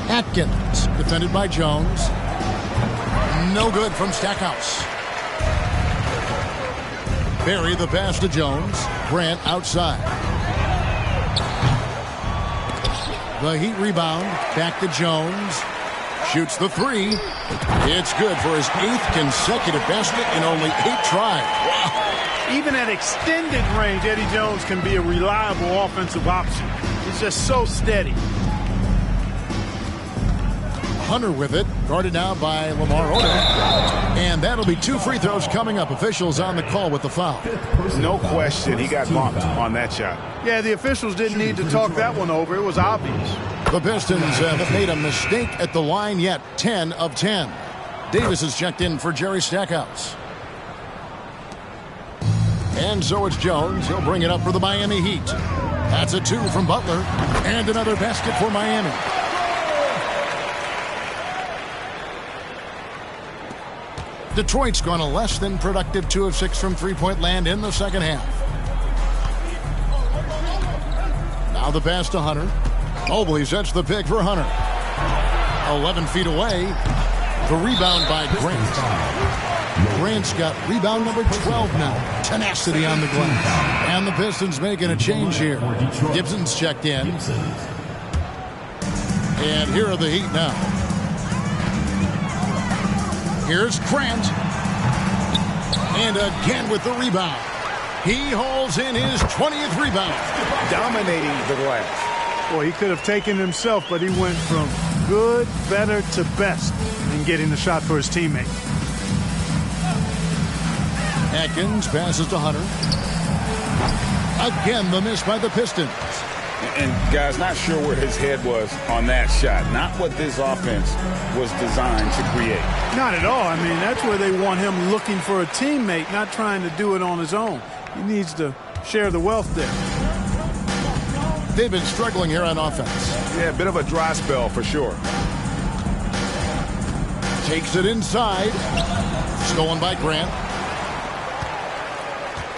Atkins, defended by Jones. No good from Stackhouse. Barry the pass to Jones. Grant outside. The Heat rebound. Back to Jones. Shoots the three. It's good for his 8th consecutive basket in only 8 tries. Wow. Even at extended range, Eddie Jones can be a reliable offensive option. He's just so steady. Hunter with it, guarded now by Lamar Odom. And that'll be 2 free throws coming up. Officials on the call with the foul. No question, he got bumped on that shot. Yeah, the officials didn't need to talk that one over. It was obvious. The Pistons haven't made a mistake at the line yet. 10 of 10. Davis is checked in for Jerry Stackhouse. And so it's Jones. He'll bring it up for the Miami Heat. That's a 2 from Butler. And another basket for Miami. Detroit's gone a less than productive 2 of 6 from three-point land in the second half. Now the pass to Hunter. Mobley sets the pick for Hunter. 11 feet away. The rebound by Grant. Grant's got rebound number 12 now. Tenacity on the glass. And the Pistons making a change here. Gibson's checked in. And here are the Heat now. Here's Grant. And again with the rebound. He hauls in his 20th rebound. Dominating the glass. Boy, he could have taken himself, but he went from good, better to best in getting the shot for his teammate. Atkins passes to Hunter. Again, the miss by the Pistons. And, guys, not sure where his head was on that shot. Not what this offense was designed to create. Not at all. I mean, that's where they want him looking for a teammate, not trying to do it on his own. He needs to share the wealth there. They've been struggling here on offense. Yeah, a bit of a dry spell for sure. Takes it inside. Stolen by Grant.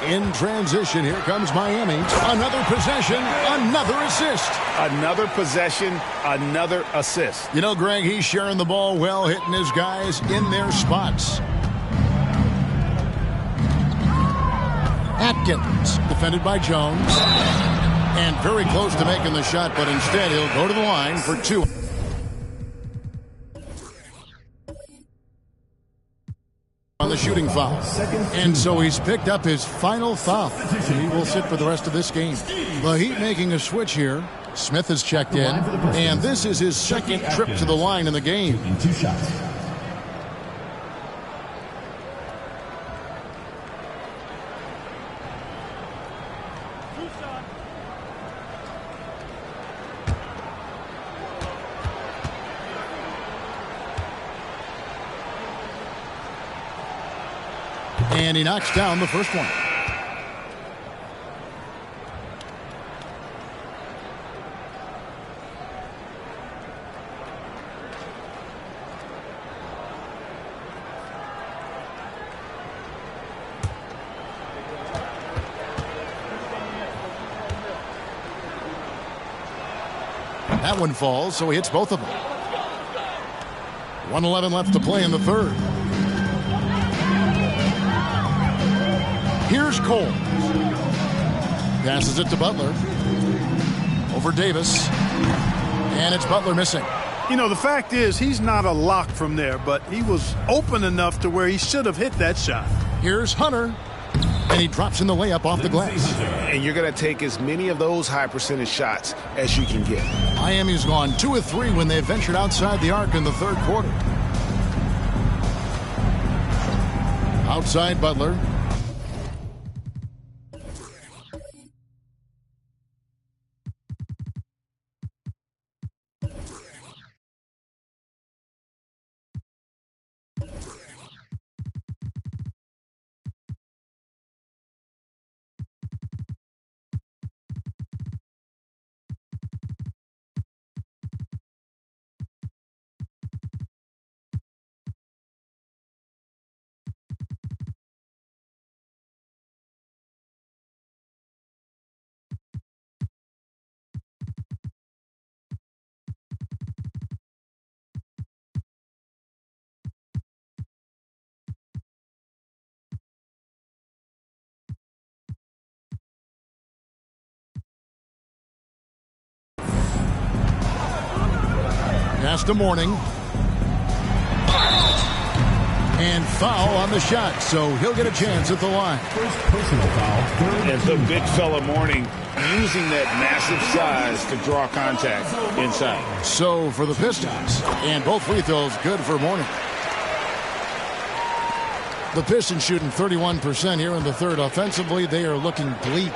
In transition, here comes Miami. Another possession, another assist. Another possession, another assist. You know, Greg, he's sharing the ball well, hitting his guys in their spots. Atkins, defended by Jones. And very close to making the shot, but instead he'll go to the line for 2. On the shooting foul. And so he's picked up his final foul. He will sit for the rest of this game. The Heat making a switch here. Smith is checked in. And this is his second trip to the line in the game. 2 shots. And he knocks down the first one. That one falls, so he hits both of them. 1:11 left to play in the third. Here's Cole. Passes it to Butler. Over Davis. And it's Butler missing. You know, the fact is he's not a lock from there, but he was open enough to where he should have hit that shot. Here's Hunter. And he drops in the layup off the glass. And you're going to take as many of those high percentage shots as you can get. Miami's gone 2 of 3 when they ventured outside the arc in the third quarter. Outside Butler. Pass to Mourning. And foul on the shot, so he'll get a chance at the line. First personal foul. And the big fella Mourning using that massive size to draw contact inside. So for the Pistons, and both free throws good for Mourning. The Pistons shooting 31% here in the third. Offensively, they are looking bleak.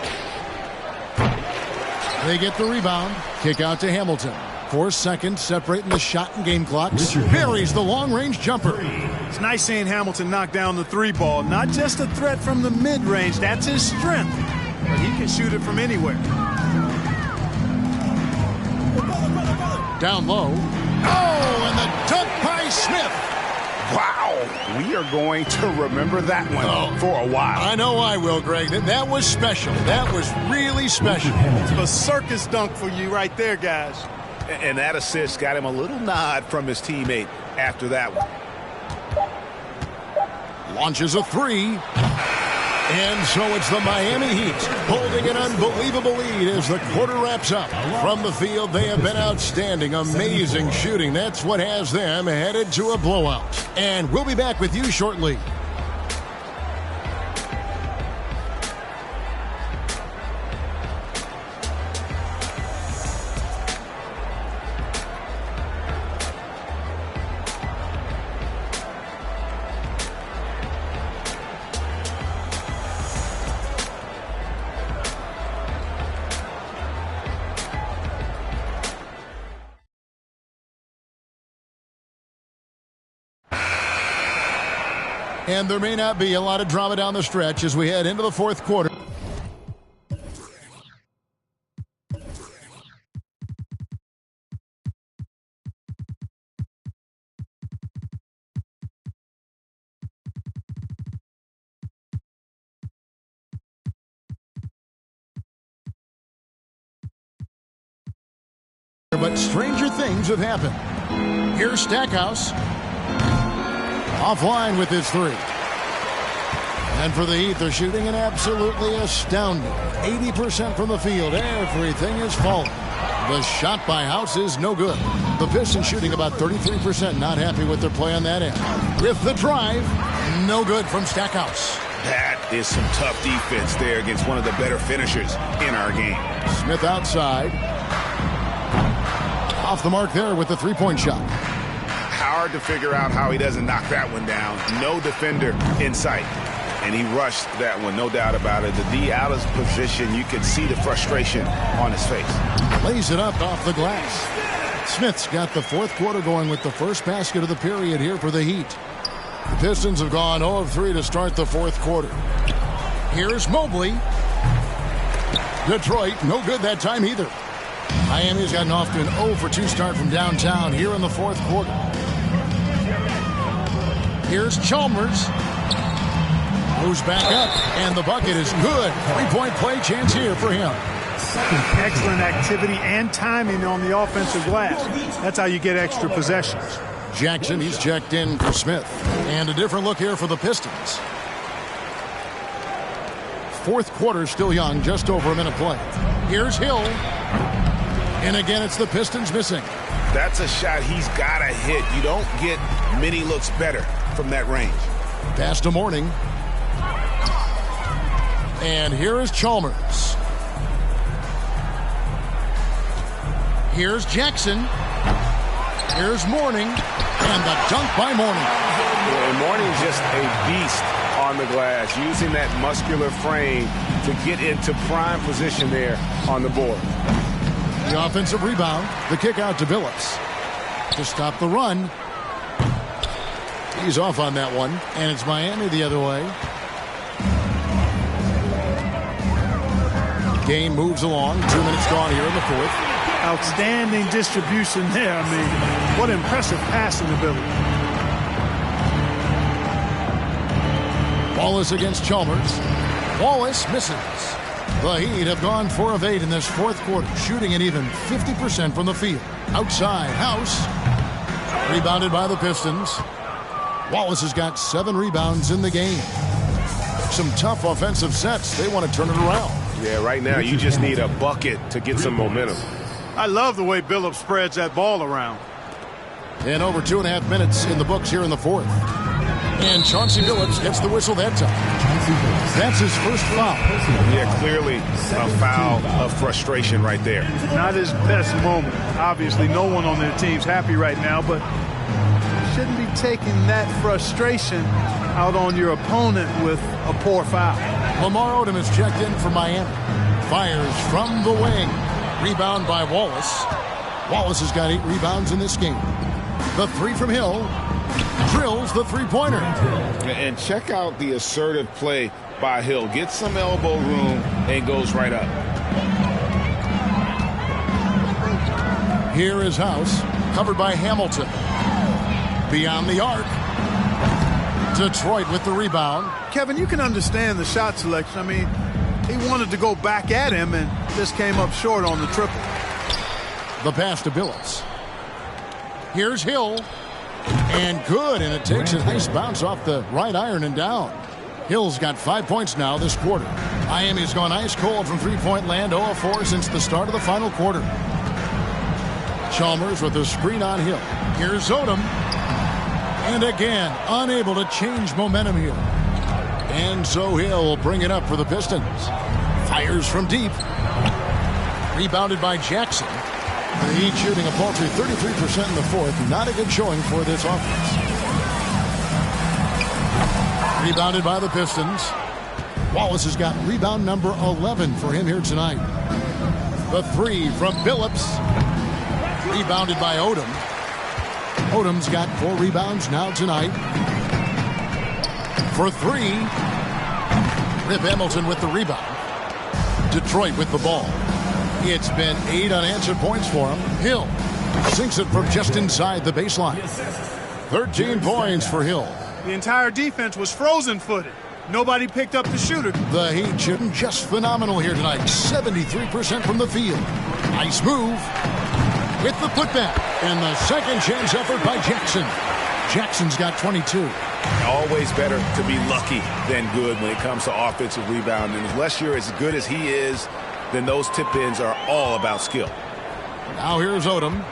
They get the rebound. Kick out to Hamilton. 4 seconds separating the shot and game clocks. Buries the long-range jumper. It's nice seeing Hamilton knock down the 3-ball. Not just a threat from the mid-range. That's his strength. But he can shoot it from anywhere. Down low. Oh, and the dunk by Smith. Wow, we are going to remember that one for a while. I know I will, Greg. That was special. That was really special. A circus dunk for you right there, guys. And that assist got him a little nod from his teammate after that one. Launches a 3. And so it's the Miami Heat holding an unbelievable lead as the quarter wraps up. From the field, they have been outstanding. Amazing shooting. That's what has them headed to a blowout. And we'll be back with you shortly. And there may not be a lot of drama down the stretch as we head into the fourth quarter. But stranger things have happened. Here's Stackhouse. Offline with his 3. And for the Heat, they're shooting an absolutely astounding 80% from the field. Everything is falling. The shot by House is no good. The Pistons shooting about 33%. Not happy with their play on that end. With the drive, no good from Stackhouse. That is some tough defense there against one of the better finishers in our game. Smith outside. Off the mark there with the three-point shot. Hard to figure out how he doesn't knock that one down. No defender in sight. And he rushed that one, no doubt about it. The D out of position, you can see the frustration on his face. Lays it up off the glass. Smith's got the fourth quarter going with the first basket of the period here for the Heat. The Pistons have gone 0 of 3 to start the fourth quarter. Here's Mobley. Detroit, no good that time either. Miami's gotten off to an 0 for 2 start from downtown here in the fourth quarter. Here's Chalmers. Moves back up, and the bucket is good. 3-point play chance here for him. Excellent activity and timing on the offensive glass. That's how you get extra possessions. Jackson, he's checked in for Smith. And a different look here for the Pistons. Fourth quarter still young, just over a minute play. Here's Hill. And again, it's the Pistons missing. That's a shot he's got to hit. You don't get many looks better from that range. Pass to Mourning. And here is Chalmers. Here's Jackson. Here's Mourning. And the dunk by Mourning. And Mourning's just a beast on the glass, using that muscular frame to get into prime position there on the board. The offensive rebound, the kick out to Billups to stop the run. He's off on that one, and it's Miami the other way. Game moves along. 2 minutes gone here in the fourth. Outstanding distribution there. I mean, what impressive passing ability. Wallace against Chalmers. Wallace misses. The Heat have gone 4 of 8 in this fourth quarter, shooting an even 50% from the field. Outside, House. Rebounded by the Pistons. Wallace has got 7 rebounds in the game. Some tough offensive sets. They want to turn it around. Yeah, right now you just need a bucket to get some momentum. I love the way Billups spreads that ball around. And over 2.5 minutes in the books here in the fourth. And Chauncey Billups gets the whistle that time. That's his first foul. Yeah, clearly a foul of frustration right there. Not his best moment. Obviously, no one on their team's happy right now, but you shouldn't be taking that frustration out on your opponent with a poor foul. Lamar Odom is checked in for Miami. Fires from the wing. Rebound by Wallace. Wallace has got 8 rebounds in this game. The 3 from Hill. Drills the three-pointer. And check out the assertive play by Hill. Gets some elbow room and goes right up. Here is House, covered by Hamilton. Beyond the arc. Detroit with the rebound. Kevin, you can understand the shot selection. I mean, he wanted to go back at him and just came up short on the triple. The pass to Billups. Here's Hill. And good, and it takes a nice bounce off the right iron and down. Hill's got 5 points now this quarter. Miami's gone ice cold from three-point land, 0 of 4 since the start of the final quarter. Chalmers with a screen on Hill. Here's Odom. And again, unable to change momentum here. And so Hill will bring it up for the Pistons. Fires from deep. Rebounded by Jackson. The Heat shooting a paltry 33% in the fourth. Not a good showing for this offense. Rebounded by the Pistons. Wallace has got rebound number 11 for him here tonight. The 3 from Billups. Rebounded by Odom. Odom's got 4 rebounds now tonight. For 3. Rip Hamilton with the rebound. Detroit with the ball. It's been 8 unanswered points for him. Hill sinks it from just inside the baseline. 13 points for Hill. The entire defense was frozen-footed. Nobody picked up the shooter. The Heat shooting just phenomenal here tonight. 73% from the field. Nice move with the putback. And the second chance effort by Jackson. Jackson's got 22. Always better to be lucky than good when it comes to offensive rebounding. Unless you're as good as he is, then those tip-ins are all about skill. Now here's Odom.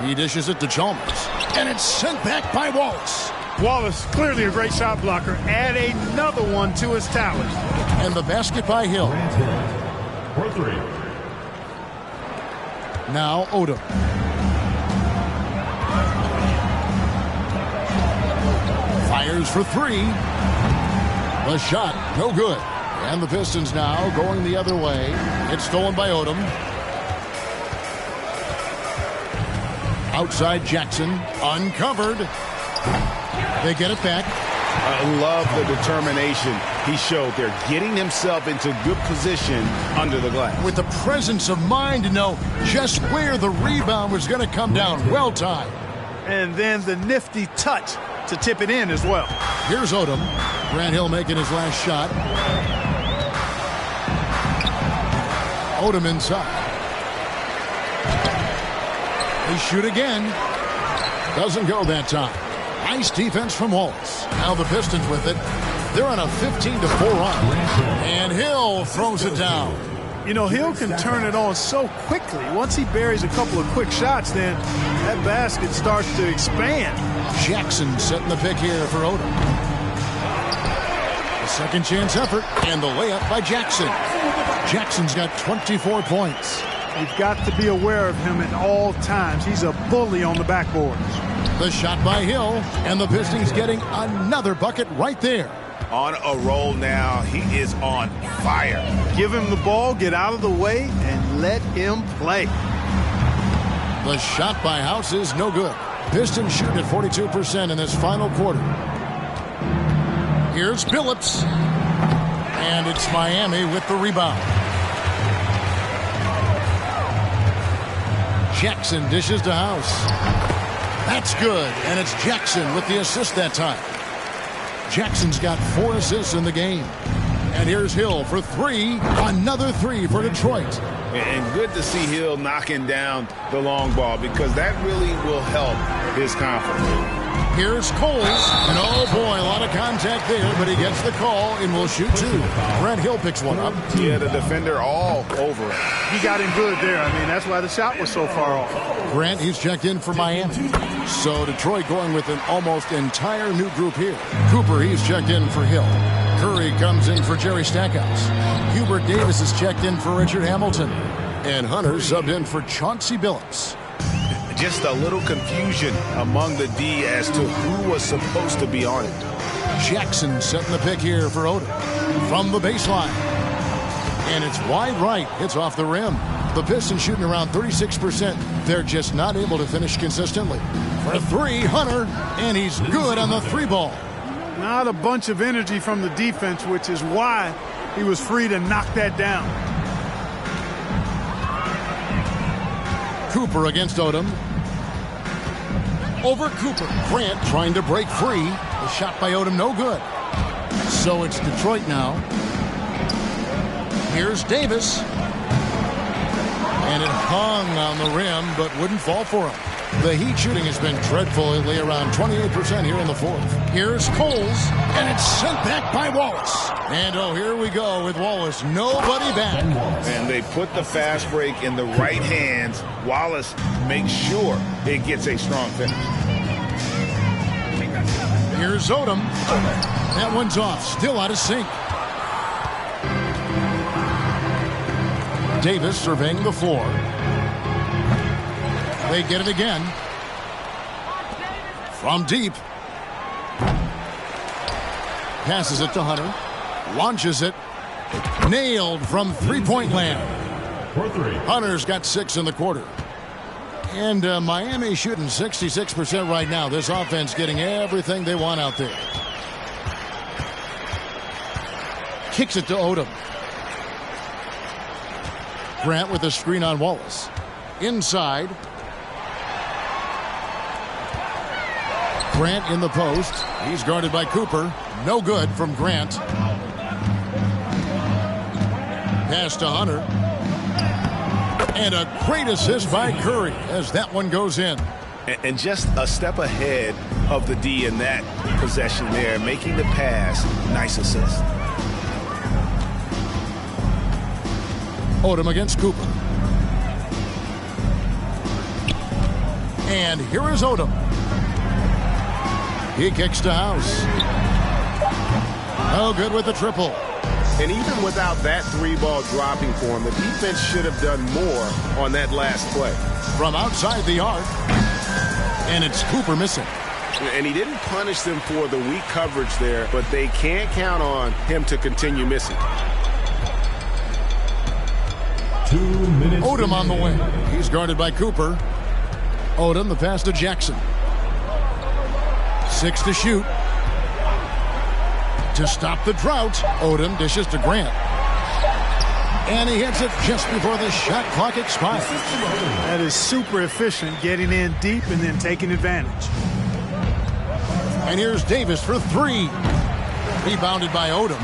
He dishes it to Chalmers. And it's sent back by Wallace. Wallace, clearly a great shot blocker. Add another one to his talent. And the basket by Hill. For 3. Now Odom. Fires for 3. The shot, no good. And the Pistons now going the other way. It's stolen by Odom. Outside Jackson, uncovered. They get it back. I love the determination he showed there, getting himself into good position under the glass. With the presence of mind to know just where the rebound was going to come down. Well timed. And then the nifty touch to tip it in as well. Here's Odom. Grant Hill making his last shot. Odom inside. They shoot again. Doesn't go that time. Nice defense from Wallace. Now the Pistons with it. They're on a 15-4 run. And Hill throws it down. You know, Hill can turn it on so quickly. Once he buries a couple of quick shots, then that basket starts to expand. Jackson setting the pick here for Odom. A second chance effort, and the layup by Jackson. Jackson's got 24 points. You've got to be aware of him at all times. He's a bully on the backboards. The shot by Hill, and the Pistons getting another bucket right there. On a roll now. He is on fire. Give him the ball, get out of the way, and let him play. The shot by House is no good. Pistons shooting at 42% in this final quarter. Here's Phillips. And it's Miami with the rebound. Jackson dishes to House. That's good. And it's Jackson with the assist that time. Jackson's got 4 assists in the game. And here's Hill for 3. Another 3 for Detroit. And good to see Hill knocking down the long ball because that really will help his confidence. Here's Coles. And oh boy, a lot of contact there, but he gets the call and will shoot 2. Grant Hill picks one up. Yeah, the defender all over it. He got him good there. I mean, that's why the shot was so far off. Grant, he's checked in for Miami. So Detroit going with an almost entire new group here. Cooper, he's checked in for Hill. Curry comes in for Jerry Stackhouse. Hubert Davis is checked in for Richard Hamilton. And Hunter subbed in for Chauncey Billups. Just a little confusion among the D as to who was supposed to be on it. Jackson setting the pick here for Odom. From the baseline. And it's wide right. It's off the rim. The Pistons shooting around 36%. They're just not able to finish consistently. For 3, Hunter. And he's good on the 3 ball. Not a bunch of energy from the defense, which is why he was free to knock that down. Cooper against Odom. Over Cooper. Grant trying to break free. The shot by Odom no good. So it's Detroit now. Here's Davis. And it hung on the rim, but wouldn't fall for him. The Heat shooting has been dreadful lately, around 28% here in the 4th. Here's Coles, and it's sent back by Wallace. And oh, here we go with Wallace. Nobody back. And they put the fast break in the right hands. Wallace makes sure it gets a strong finish. Here's Odom. That one's off. Still out of sync. Davis surveying the floor. They get it again. From deep. Passes it to Hunter. Launches it. Nailed from three-point land. For 3. Hunter's got 6 in the quarter. And Miami shooting 66% right now. This offense getting everything they want out there. Kicks it to Odom. Grant with a screen on Wallace. Inside. Grant in the post. He's guarded by Cooper. No good from Grant. Pass to Hunter. And a great assist by Curry as that one goes in. And just a step ahead of the D in that possession there, making the pass. Nice assist. Odom against Cooper. And here is Odom. He kicks to House. No good with the triple. And even without that 3-ball dropping for him, the defense should have done more on that last play. From outside the arc. And it's Cooper missing. And he didn't punish them for the weak coverage there, but they can't count on him to continue missing. 2 minutes. Odom on the wing. He's guarded by Cooper. Odom, the pass to Jackson. 6 to shoot. To stop the drought, Odom dishes to Grant. And he hits it just before the shot clock expires. That is super efficient, getting in deep and then taking advantage. And here's Davis for three. Rebounded by Odom.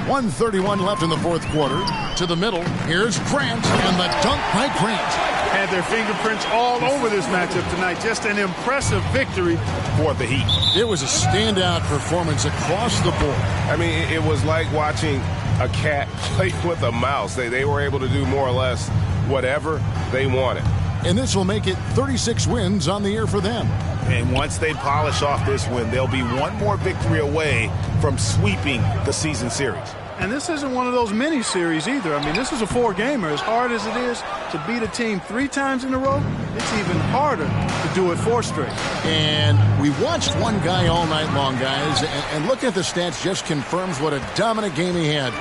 .131 left in the fourth quarter. To the middle. Here's Grant, and the dunk by Grant. Had their fingerprints all over this matchup tonight. Just an impressive victory for the Heat. It was a standout performance across the board. I mean, it was like watching a cat play with a mouse. They were able to do more or less whatever they wanted. And this will make it 36 wins on the year for them. And once they polish off this win, they'll be one more victory away from sweeping the season series. And this isn't one of those mini series either. I mean, this is a 4-gamer. As hard as it is to beat a team 3 times in a row, it's even harder to do it 4 straight. And we watched one guy all night long, guys, and looking at the stats just confirms what a dominant game he had.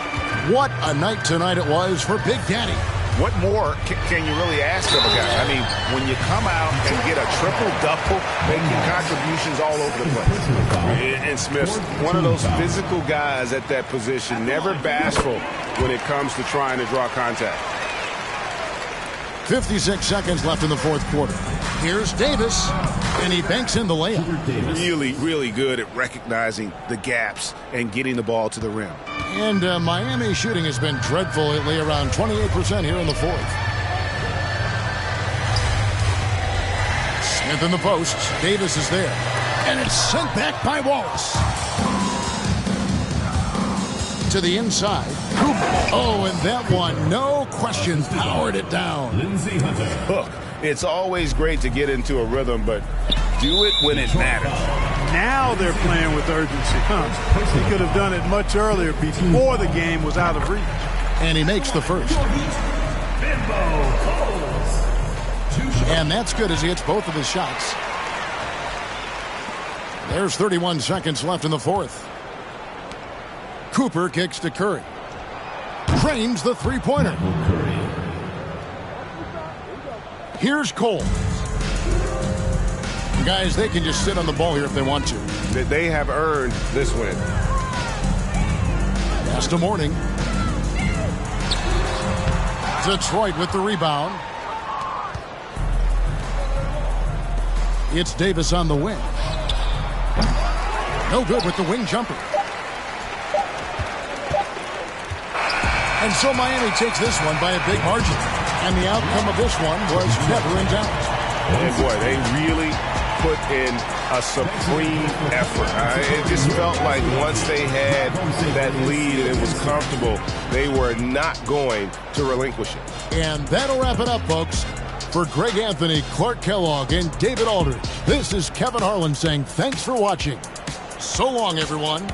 What a night tonight it was for Big Daddy. What more can you really ask of a guy? I mean, when you come out and get a triple-double, making contributions all over the place. And Smith's one of those physical guys at that position, never bashful when it comes to trying to draw contact. 56 seconds left in the fourth quarter. Here's Davis, and he banks in the layup. Really, really good at recognizing the gaps and getting the ball to the rim. And Miami shooting has been dreadful lately, around 28% here in the fourth. Smith in the post. Davis is there. And it's sent back by Wallace. To the inside. Cooper. Oh, and that one, no question, powered it down. Look, it's always great to get into a rhythm, but do it when it matters. Now they're playing with urgency. He could have done it much earlier before the game was out of reach. And he makes the first. And that's good as he hits both of his shots. There's 31 seconds left in the fourth. Cooper kicks to Curry. Frames the three-pointer. Here's Cole. Guys, they can just sit on the ball here if they want to. They have earned this win. Pass to Morning. Detroit with the rebound. It's Davis on the wing. No good with the wing jumper. And so Miami takes this one by a big margin. And the outcome of this one was never in doubt. And boy, they really put in a supreme effort. It just felt like once they had that lead and it was comfortable, they were not going to relinquish it. And that'll wrap it up, folks. For Greg Anthony, Clark Kellogg, and David Aldridge, this is Kevin Harlan saying thanks for watching. So long, everyone.